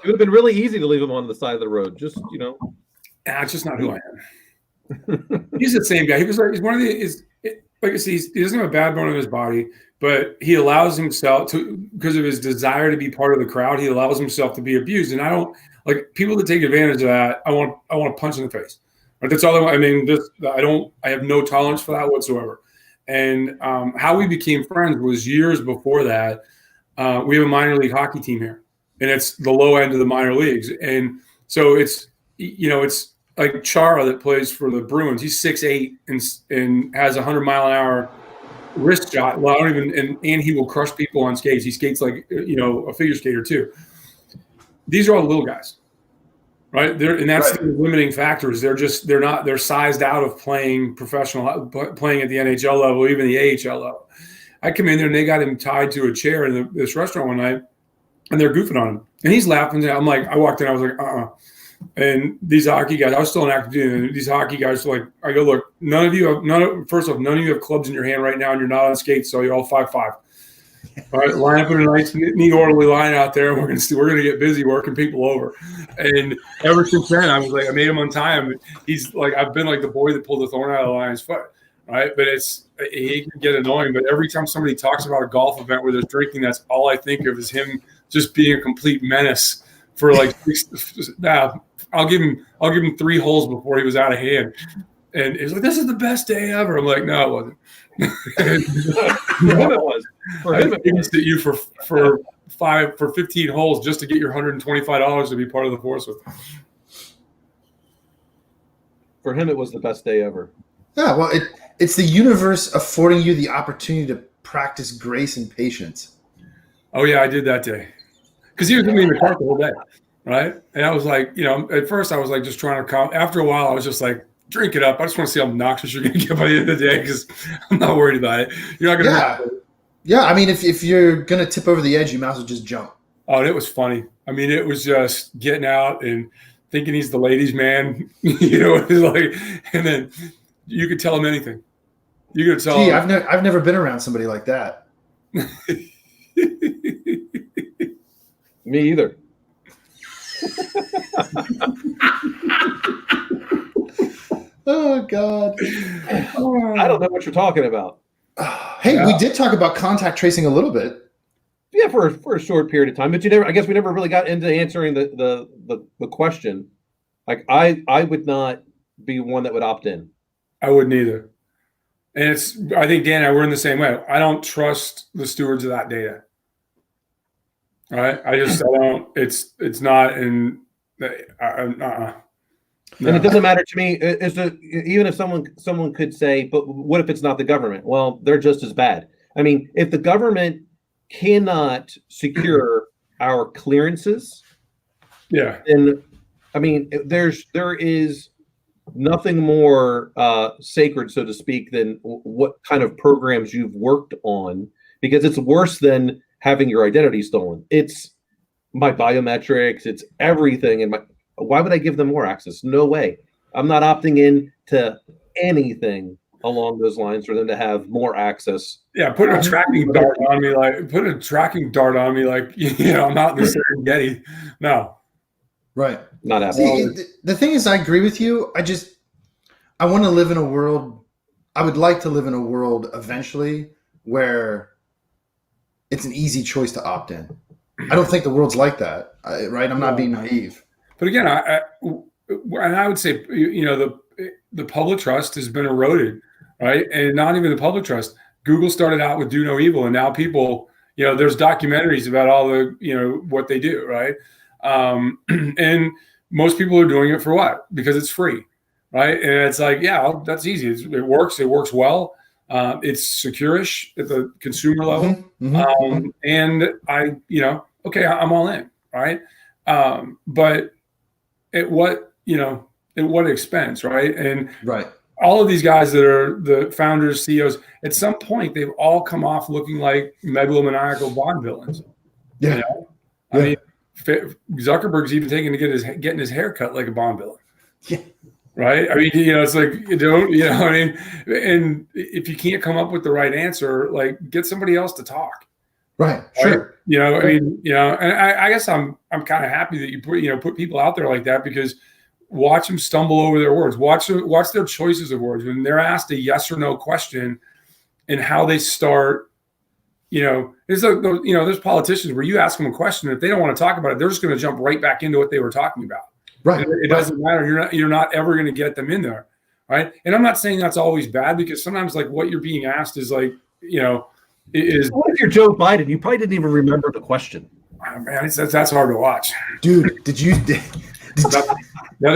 It would have been really easy to leave him on the side of the road. Just, it's just not who I am. He's the same guy. He's one of like I see, he doesn't have a bad bone in his body, but he allows himself to, because of his desire to be part of the crowd, he allows himself to be abused. And I don't like people that take advantage of that. I want to punch in the face. Right? That's all I mean. I have no tolerance for that whatsoever. And how we became friends was years before that. We have a minor league hockey team here. And it's the low end of the minor leagues. And so it's like Chara that plays for the Bruins. He's 6'8" and has 100-mile-an-hour wrist shot. Well, and he will crush people on skates. He skates like, a figure skater too. These are all the little guys, right? That's the limiting factors. They're sized out of playing professional, playing at the NHL level, even the AHL level. I come in there and they got him tied to a chair in this restaurant one night. And they're goofing on him. And he's laughing. I'm like, I walked in, I was like, And these hockey guys, I was still in active duty, and these hockey guys were like, I go, look, none of you have clubs in your hand right now, and you're not on skates, so you're all 5'5". All right, line up in a nice, neat, orderly line out there, and we're gonna get busy working people over. And ever since then, I was like, I made him untie him. He's like, I've been like the boy that pulled the thorn out of the lion's foot. Right, but he can get annoying. But every time somebody talks about a golf event where there's drinking, that's all I think of is him just being a complete menace for like. I'll give him 3 holes before he was out of hand, and he's like, "This is the best day ever." I'm like, "No, it wasn't." For him, it was. For him, it was you for 15 holes just to get your $125 to be part of the force with. For him, it was the best day ever. Yeah, well, it's the universe affording you the opportunity to practice grace and patience. Oh yeah, I did that day because he was with me in the car the whole day, right? And I was like, at first I was like just trying to calm. After a while, I was just like, drink it up. I just want to see how obnoxious you're going to get by the end of the day because I'm not worried about it. You're not going to. Yeah. I mean, if you're going to tip over the edge, you might as well just jump. Oh, and it was funny. I mean, it was just getting out and thinking he's the ladies' man, like, and then you could tell him anything. You could tell him. I've never been around somebody like that. Me either. Oh God! I don't know what you're talking about. Hey, we did talk about contact tracing a little bit. Yeah, for a short period of time, but I guess we never really got into answering the question. Like I would not be one that would opt in. I wouldn't either. And I think Dan and I were in the same way. I don't trust the stewards of that data. All right. I don't, it's not in, No. And it doesn't matter to me. Even if someone could say, but what if it's not the government? Well, they're just as bad. I mean, if the government cannot secure our clearances, then I mean, there is nothing more sacred, so to speak, than what kind of programs you've worked on, because it's worse than having your identity stolen. It's my biometrics, it's everything. And why would I give them more access? No way. I'm not opting in to anything along those lines for them to have more access. Yeah, put a tracking dart on me, like I'm not the Serengeti. No. Right. Not happening. The thing is, I agree with you. I want to live in a world. I would like to live in a world eventually where it's an easy choice to opt in. I don't think the world's like that, right? I'm not being naive. But again, I would say, the public trust has been eroded, right? And not even the public trust. Google started out with do no evil, and now people, there's documentaries about all the, what they do, right? And most people are doing it for what? Because it's free, right? And it's like, yeah, that's easy. It works well. It's securish at the consumer level. And I'm all in, right? But at what expense, right? And right. all of these guys that are the founders, CEOs, at some point, they've all come off looking like megalomaniacal Bond villains. Yeah. You know? I mean, Zuckerberg's even getting his hair cut like a Bond villain. Yeah. Right. I mean, it's like, and if you can't come up with the right answer, like get somebody else to talk. Right. Sure. Right? And I guess I'm kind of happy that you put people out there like that, because watch them stumble over their words, watch their choices of words when they're asked a yes or no question, and how they start. There's politicians where you ask them a question, and if they don't want to talk about it, they're just going to jump right back into what they were talking about. Right. It doesn't matter. You're not ever going to get them in there. Right. And I'm not saying that's always bad, because sometimes like what you're being asked is like, what if you're Joe Biden? You probably didn't even remember the question. Oh, man, that's hard to watch. Dude, that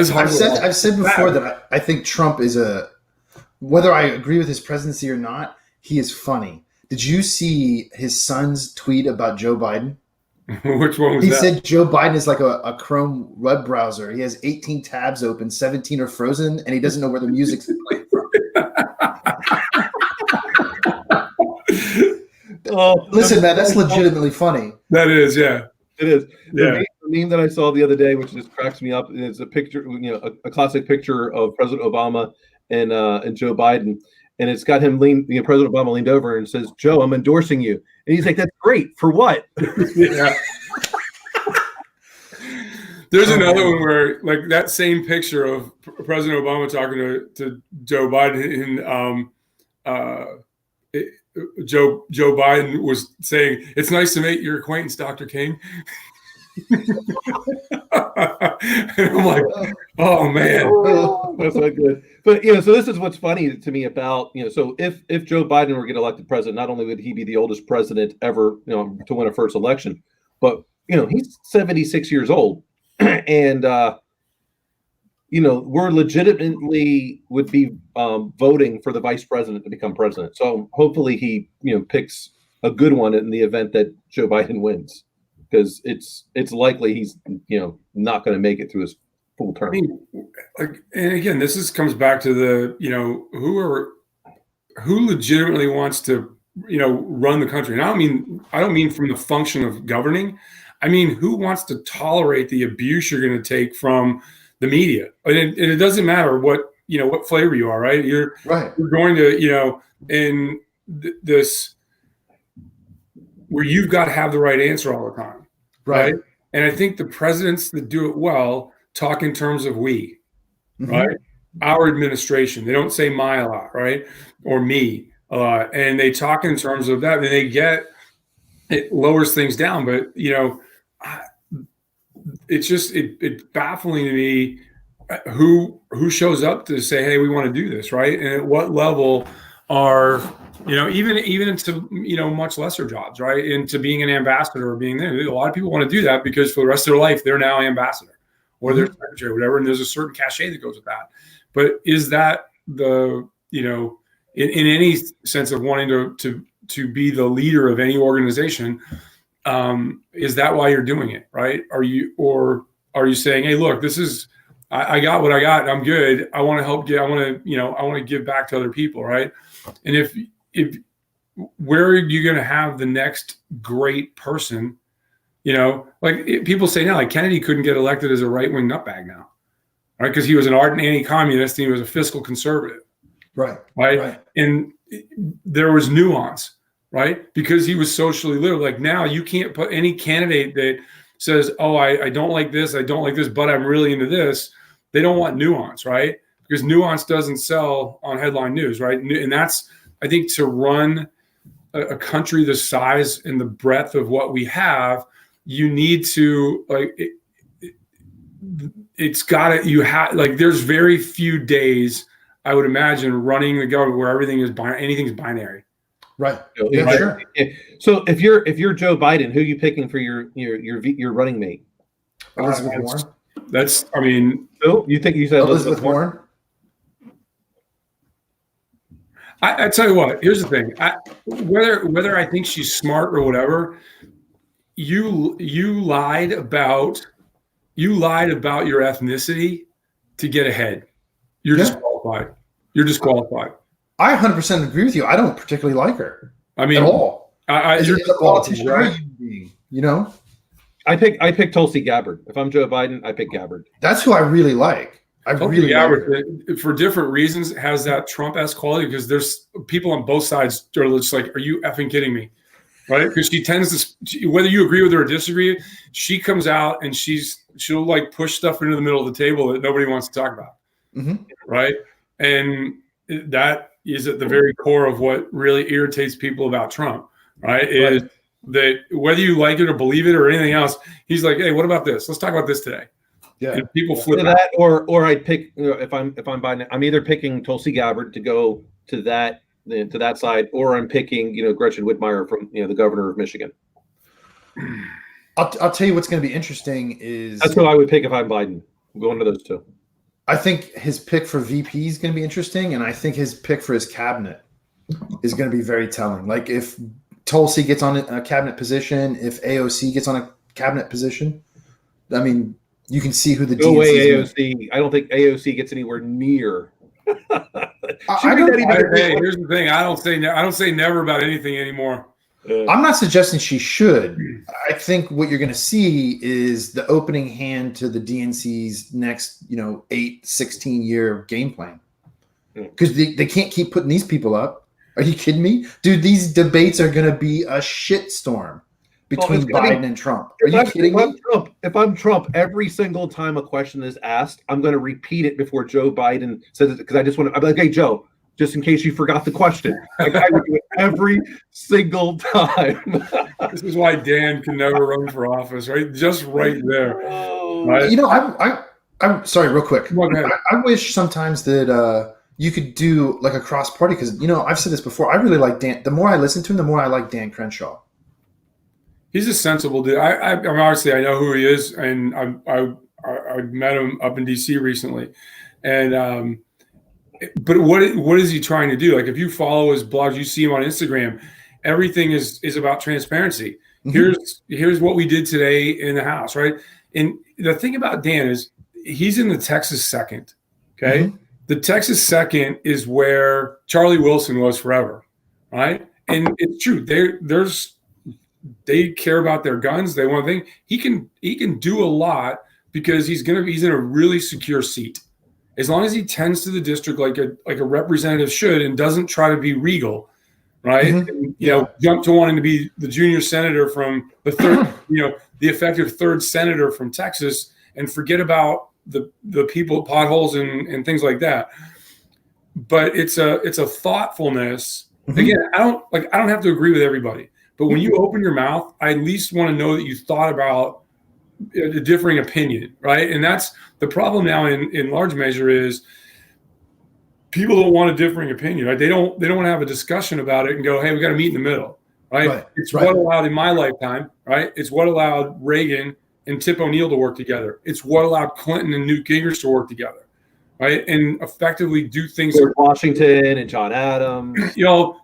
is hard to watch. I've said before that I think Trump is whether I agree with his presidency or not, he is funny. Did you see his son's tweet about Joe Biden? Which one was he that? Said Joe Biden is like a Chrome web browser. He has 18 tabs open, 17 are frozen, and he doesn't know where the music's playing from. Listen, man, that's legitimately funny. That is, yeah. It is. Yeah. The meme that I saw the other day, which just cracks me up, is a picture, a classic picture of President Obama and Joe Biden. And it's got him President Obama leaned over and says, "Joe, I'm endorsing you." And he's like, "That's great. For what?" Yeah. There's another one where, like, that same picture of President Obama talking to Joe Biden, and Joe Biden was saying, "It's nice to meet your acquaintance, Dr. King." And I'm like, oh man, that's not good. But so this is what's funny to me about so if Joe Biden were to get elected president, not only would he be the oldest president ever to win a first election, but he's 76 years old, and we're legitimately would be voting for the vice president to become president. So hopefully he picks a good one in the event that Joe Biden wins, because it's likely he's not going to make it through his full term. I mean, and again, this comes back to the who legitimately wants to run the country. And I don't mean from the function of governing. I mean, who wants to tolerate the abuse you're going to take from the media? And it doesn't matter what flavor you are, right? You're going to in this where you've got to have the right answer all the time, right? And I think the presidents that do it well talk in terms of we, right? Our administration. They don't say my a lot, right? Or me a lot. And they talk in terms of that, and it lowers things down. But, it's just, it's baffling to me who shows up to say, hey, we want to do this, right? And at what level are, even into, much lesser jobs, right? Into being an ambassador or being there. A lot of people want to do that because for the rest of their life, they're now ambassador or they're secretary or whatever. And there's a certain cachet that goes with that. But is that in any sense of wanting to be the leader of any organization, is that why you're doing it, right? Are you saying, hey, look, this is, I got what I got, I'm good. I want to help I want to give back to other people, right? And if where are you going to have the next great person? People say now, like Kennedy couldn't get elected as a right-wing nutbag now, right? Because he was an ardent anti-communist and he was a fiscal conservative, right? And there was nuance, right? Because he was socially liberal. Like now, you can't put any candidate that says, "Oh, I don't like this, but I'm really into this." They don't want nuance, right? Because nuance doesn't sell on headline news, right? And that's, I think, to run a country the size and the breadth of what we have, you need to there's very few days, I would imagine, running the government where anything's binary. Right. Yeah, sure. So if you're Joe Biden, who are you picking for your running mate? Elizabeth Warren. Phil, you think you said Elizabeth Warren? I tell you what. Here's the thing. Whether I think she's smart or whatever, you lied about your ethnicity to get ahead. You're disqualified. You're disqualified. I 100% agree with you. I don't particularly like her. I mean, at all. You're a politician, right? You know, I pick Tulsi Gabbard. If I'm Joe Biden, I pick Gabbard. that's who I really like. Tulsi Gabbard, for different reasons, has that Trump-esque quality because there's people on both sides are just like, "Are you effing kidding me?" Right? Because she tends to, whether you agree with her or disagree, she comes out and she'll like push stuff into the middle of the table that nobody wants to talk about. Mm-hmm. Right? And that is at the very core of what really irritates people about Trump. Right? Is that whether you like it or believe it or anything else, he's like, "Hey, what about this? Let's talk about this today." Yeah. And people flip that, or I'd pick, if I'm Biden, I'm either picking Tulsi Gabbard to go to that side, or I'm picking Gretchen Whitmire from the governor of Michigan. I'll tell you what's going to be interesting is that's who I would pick if I'm Biden. I'm going to those two. I think his pick for VP is going to be interesting, and I think his pick for his cabinet is going to be very telling. Like if Tulsi gets on a cabinet position, if AOC gets on a cabinet position, I mean, you can see who the no way AOC. I don't think AOC gets anywhere near. Hey, here's the thing. I don't say never about anything anymore. I'm not suggesting she should. I think what you're going to see is the opening hand to the DNC's next, 16 year game plan. Because they can't keep putting these people up. Are you kidding me? Dude, these debates are going to be a shitstorm between Biden and Trump. Are you kidding me? If I'm Trump, every single time a question is asked, I'm going to repeat it before Joe Biden says it, because I just want to. I'm like, hey, Joe, just in case you forgot the question. I would do it every single time. This is why Dan can never run for office, right? Just right there. Right? I'm sorry, real quick. I wish sometimes that you could do like a cross party, because I've said this before. I really like Dan. The more I listen to him, the more I like Dan Crenshaw. He's a sensible dude. I obviously I know who he is, and I met him up in DC recently, and but what is he trying to do? Like if you follow his blogs, you see him on Instagram. Everything is about transparency. Mm-hmm. Here's what we did today in the House, right? And the thing about Dan is he's in the Texas second. Okay, mm-hmm. The Texas second is where Charlie Wilson was forever, right? And it's true. They care about their guns. They want to think he can do a lot because he's in a really secure seat. As long as he tends to the district like a representative should and doesn't try to be regal, right? Mm-hmm. And, jump to wanting to be the junior senator from the third, the effective third senator from Texas, and forget about the people, potholes and things like that. But it's a thoughtfulness. Mm-hmm. Again, I don't have to agree with everybody. But when you open your mouth, I at least want to know that you thought about a differing opinion, right? And that's the problem now in large measure is people don't want a differing opinion, right? They don't want to have a discussion about it and go, hey, we got to meet in the middle, right? It's what allowed in my lifetime, right? It's what allowed Reagan and Tip O'Neill to work together. It's what allowed Clinton and Newt Gingrich to work together, right? And effectively do things like Washington and John Adams.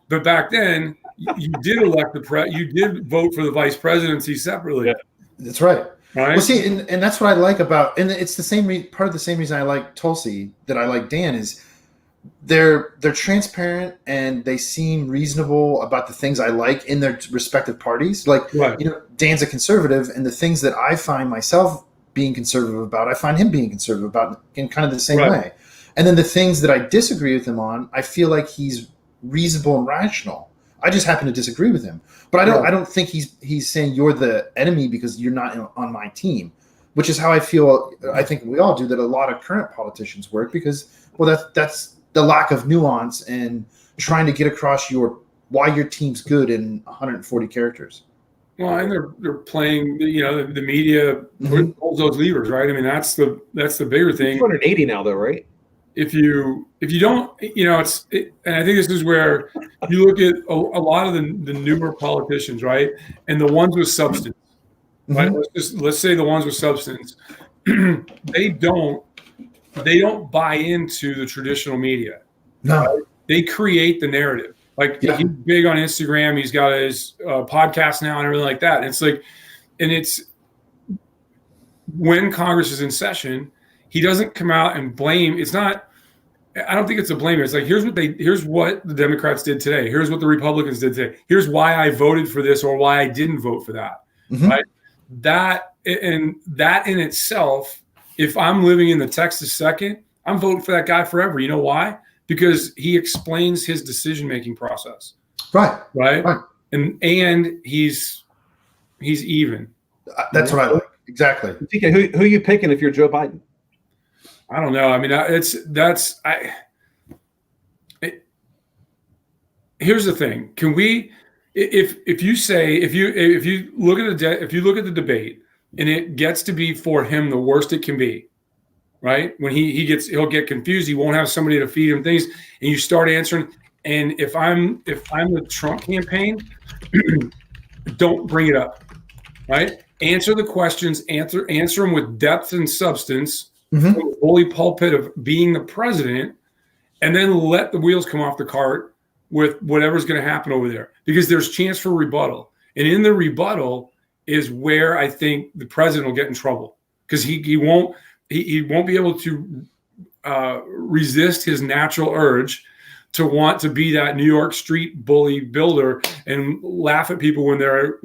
But back then, you did elect you did vote for the vice presidency separately. Yeah. That's right. Right. Well, see, and that's what I like about, and it's the same part of the same reason I like Tulsi that I like Dan is they're transparent and they seem reasonable about the things I like in their respective parties. Like, Dan's a conservative, and the things that I find myself being conservative about, I find him being conservative about in kind of the same way. And then the things that I disagree with him on, I feel like he's reasonable and rational. I just happen to disagree with him, but I don't think he's saying you're the enemy because you're not on my team, which is how I feel. I think we all do that. A lot of current politicians work because, that's the lack of nuance and trying to get across why your team's good in 140 characters. Well, and they're playing, the media holds those levers, right? I mean, that's the bigger thing. 280 now, though, right? If you don't, and I think this is where you look at a lot of the newer politicians, right, and the ones with substance, right? Let's say the ones with substance, they don't buy into the traditional media. No, right? They create the narrative. Like he's big on Instagram. He's got his podcast now and everything like that. It's like, and it's when Congress is in session, he doesn't come out and blame. It's not. I don't think it's a blame. It's like here's what the Democrats did today. Here's what the Republicans did today. Here's why I voted for this or why I didn't vote for that. Mm-hmm. Right? That in itself. If I'm living in the Texas second, I'm voting for that guy forever. You know why? Because he explains his decision-making process. Right. And he's even. That's what I like. Exactly. TK, who are you picking if you're Joe Biden? I don't know. I mean, here's the thing. Can we, if you look at the debate and it gets to be for him the worst it can be, right? When he'll get confused. He won't have somebody to feed him things, and you start answering. And if I'm the Trump campaign, don't bring it up, right? Answer the questions. Answer them with depth and substance. Mm-hmm. From the bully pulpit of being the president, and then let the wheels come off the cart with whatever's going to happen over there, because there's chance for rebuttal, and in the rebuttal is where I think the president will get in trouble, because he won't be able to resist his natural urge to want to be that New York street bully builder and laugh at people when they're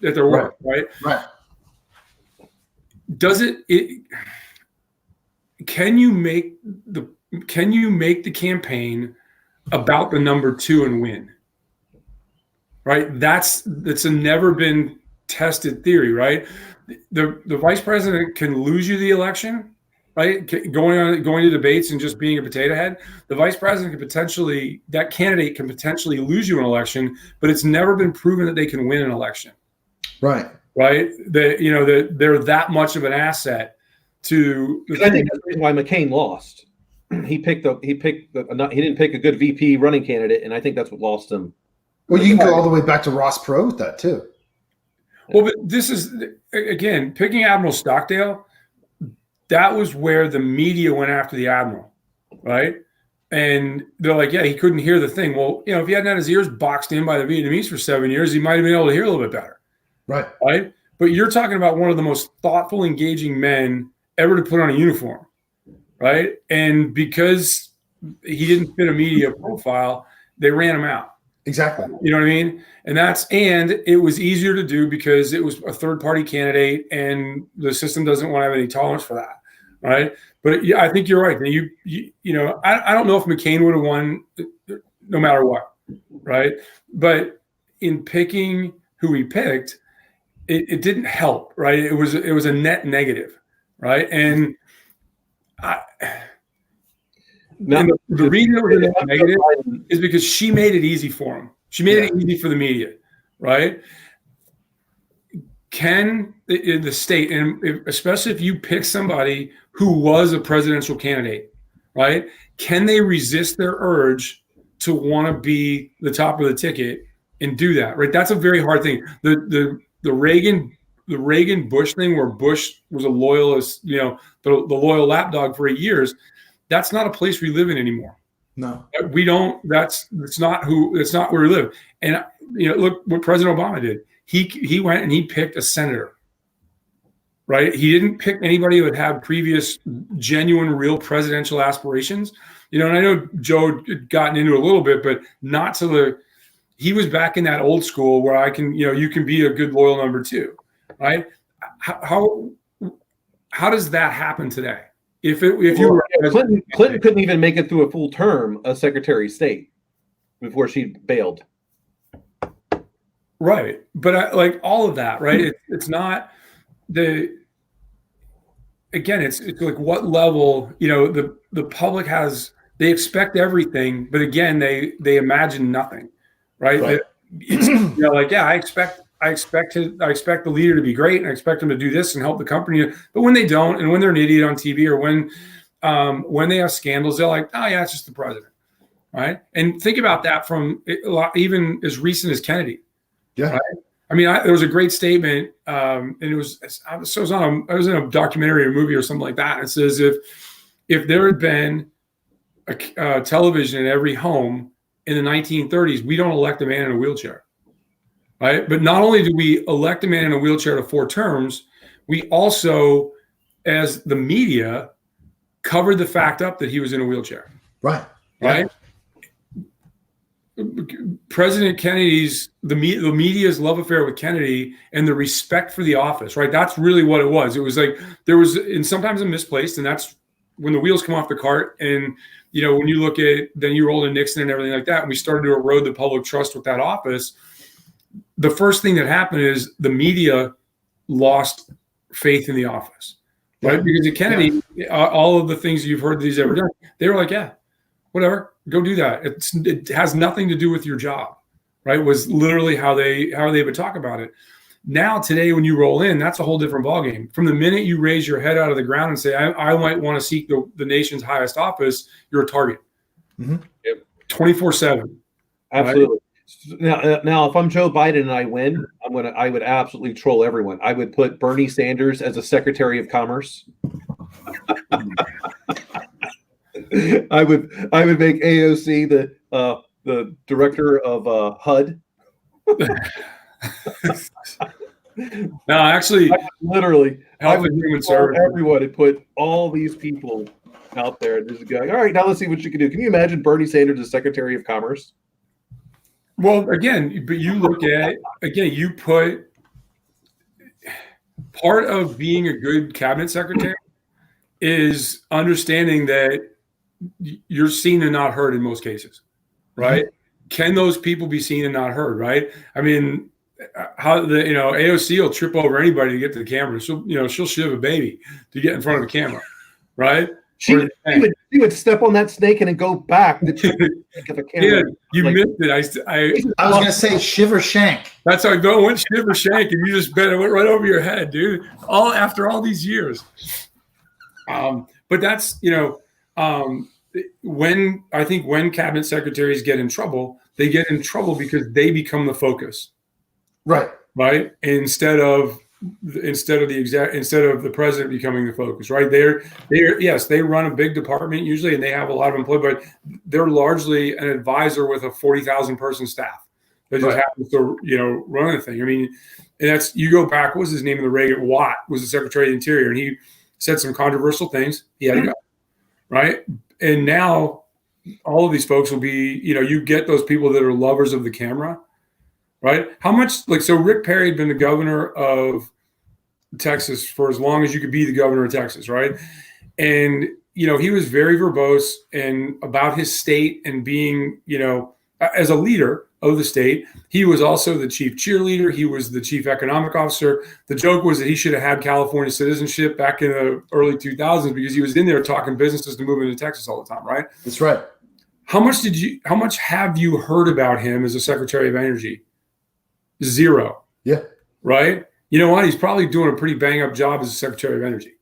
at their work, right? Does it? Can you make the campaign about the number 2 and win? Right? That's a never been tested theory, right? The vice president can lose you the election, right? Going to debates and just being a potato head. The vice president that candidate can potentially lose you an election, but it's never been proven that they can win an election. Right? That they're that much of an asset. I think that's the reason why McCain lost. He didn't pick a good VP running candidate, and I think that's what lost him. Well, you can go all the way back to Ross Perot with that too. Well, but this is again picking Admiral Stockdale. That was where the media went after the admiral, right? And they're like, yeah, he couldn't hear the thing. Well, if he hadn't had his ears boxed in by the Vietnamese for 7 years, he might have been able to hear a little bit better, right? But you're talking about one of the most thoughtful, engaging men ever to put on a uniform, right? And because he didn't fit a media profile, they ran him out. Exactly. You know what I mean? And it was easier to do because it was a third-party candidate, and the system doesn't want to have any tolerance for that, right? But yeah, I think you're right. I don't know if McCain would have won no matter what, right? But in picking who he picked, it didn't help, right? It was a net negative. Right. And the reason it was a negative is because she made it easy for him. She made it easy for the media. Right. Can the state, and especially if you pick somebody who was a presidential candidate, right, can they resist their urge to want to be the top of the ticket and do that? Right. That's a very hard thing. The Reagan-Bush thing, where Bush was a loyalist, the loyal lapdog for 8 years, that's not a place we live in anymore. No, we don't. It's not where we live. And look what President Obama did. He went and he picked a senator. Right? He didn't pick anybody who had had previous genuine, real presidential aspirations. And I know Joe had gotten into a little bit, but not to the. He was back in that old school where you can be a good loyal number 2. Right? How does that happen today? Clinton couldn't even make it through a full term as Secretary of State before she bailed. Right, but like all of that, right? It's not the. Again, it's like what level the public has. They expect everything, but again, they imagine nothing, right? It's I expect the leader to be great, and I expect them to do this and help the company. But when they don't, and when they're an idiot on TV, or when they have scandals, they're like, oh yeah, it's just the president, right? And think about that from even as recent as Kennedy. Yeah. Right? I mean, there was a great statement, and it was I was in a documentary or movie or something like that. It says if there had been a television in every home in the 1930s, we don't elect a man in a wheelchair, right? But not only do we elect a man in a wheelchair to 4 terms, we also, as the media, covered the fact up that he was in a wheelchair. Right. Right. President Kennedy's, the media's love affair with Kennedy and the respect for the office, right? That's really what it was. It was like there was, and sometimes misplaced, and that's when the wheels come off the cart. And, you know, when you look at, then you roll in Nixon and everything like that, and we started to erode the public trust with that office. The first thing that happened is the media lost faith in the office, right? Because at Kennedy, all of the things you've heard that he's ever done, they were like, yeah, whatever, go do that. It has nothing to do with your job, right? Was literally how they would talk about it. Now, today, when you roll in, that's a whole different ballgame. From the minute you raise your head out of the ground and say, I might want to seek the nation's highest office, you're a target. 24/7. Absolutely. Right? Now, if I'm Joe Biden and I win, I would absolutely troll everyone. I would put Bernie Sanders as a Secretary of Commerce. I would make AOC the director of HUD. No, actually, literally, I would everyone and put all these people out there and just going, all right, now let's see what you can do. Can you imagine Bernie Sanders as Secretary of Commerce? Well, again, but you look at, you put part of being a good cabinet secretary is understanding that you're seen and not heard in most cases, right? Can those people be seen and not heard, right? I mean, how AOC will trip over anybody to get to the camera. She'll shiv a baby to get in front of the camera, right? She would step on that snake and then go back to the camera. Yeah, you missed it. I was going to say shiver shank. That's how I go. Went shiver shank, and you just bet it went right over your head, dude. All after all these years. But that's when cabinet secretaries get in trouble, they get in trouble because they become the focus. Right. Instead of the president becoming the focus, right? They run a big department usually, and they have a lot of employees, but they're largely an advisor with a 40,000 person staff that just happens to run the thing. I mean, and that's, you go back. What was his name in the Reagan? Watt was the Secretary of the Interior, and he said some controversial things. He had to go, right? And now all of these folks will be, you get those people that are lovers of the camera. Right? How much, so Rick Perry had been the governor of Texas for as long as you could be the governor of Texas, right? And, he was very verbose and about his state and being, as a leader of the state. He was also the chief cheerleader. He was the chief economic officer. The joke was that he should have had California citizenship back in the early 2000s because he was in there talking businesses to move into Texas all the time, right? That's right. How much have you heard about him as a Secretary of Energy? Zero. Yeah. Right? You know what? He's probably doing a pretty bang up job as a Secretary of Energy.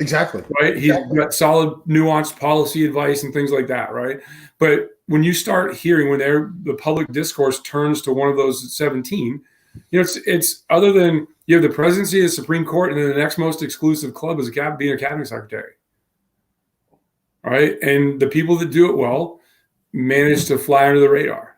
Exactly. Right? He's got solid, nuanced policy advice and things like that, right? But when you start hearing the public discourse turns to one of those 17, it's other than you have the presidency of the Supreme Court, and then the next most exclusive club is being a cabinet secretary. All right. And the people that do it well manage to fly under the radar.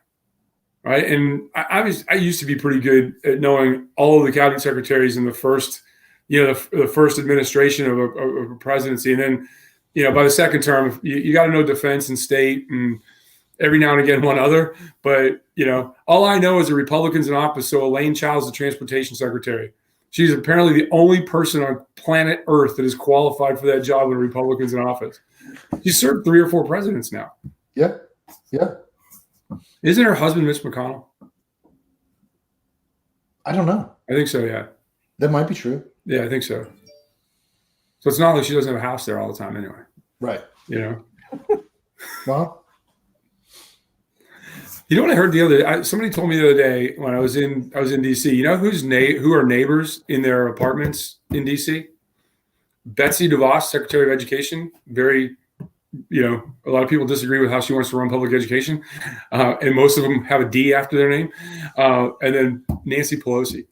Right. And I used to be pretty good at knowing all of the cabinet secretaries in the first, the first administration of a presidency. And then, by the second term, you got to know defense and state and every now and again one other. But, all I know is the Republicans in office. So Elaine Childs, the transportation secretary. She's apparently the only person on planet Earth that is qualified for that job with Republicans in office. She's served 3 or 4 presidents now. Yeah. Yeah. Isn't her husband Mitch McConnell? I don't know. I think so, yeah. That might be true. Yeah, I think so. So it's not like she doesn't have a house there all the time anyway. Right. Well, you know what I heard the other day? Somebody told me the other day when I was in DC. You know who are neighbors in their apartments in DC? Betsy DeVos, Secretary of Education, very a lot of people disagree with how she wants to run public education. And most of them have a D after their name. And then Nancy Pelosi.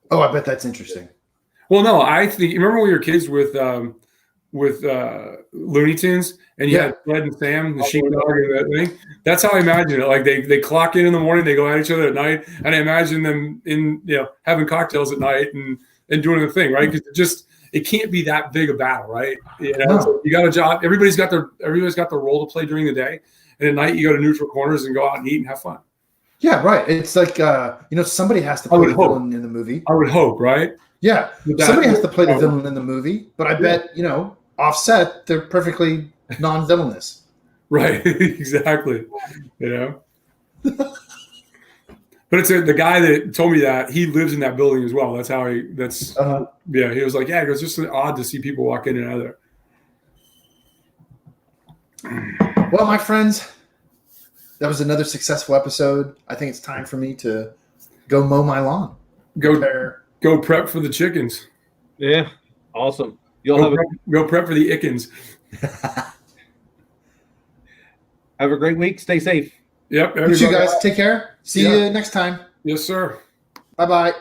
Oh, I bet that's interesting. Well, no, I think, remember when we were kids with Looney Tunes, and you had Fred and Sam, the sheepdog, and that thing. That's how I imagine it. Like they clock in the morning, they go at each other at night, and I imagine them in having cocktails at night and doing the thing, right? Because it can't be that big a battle, right? So you got a job. Everybody's got their role to play during the day, and at night you go to neutral corners and go out and eat and have fun. Yeah, right. It's like somebody has to play the villain in the movie. I would hope, right? Yeah, somebody has to play the villain in the movie, but I bet offset they're perfectly non-villainous. Right, exactly. But it's the guy that told me that he lives in that building as well. That's how he was like, it was just odd to see people walk in and out of there. Well, my friends, that was another successful episode. I think it's time for me to go mow my lawn. Go prep for the chickens. Yeah, awesome. Go prep for the Ickens. Have a great week. Stay safe. Yep. You guys take care. See you next time. Yes, sir. Bye-bye.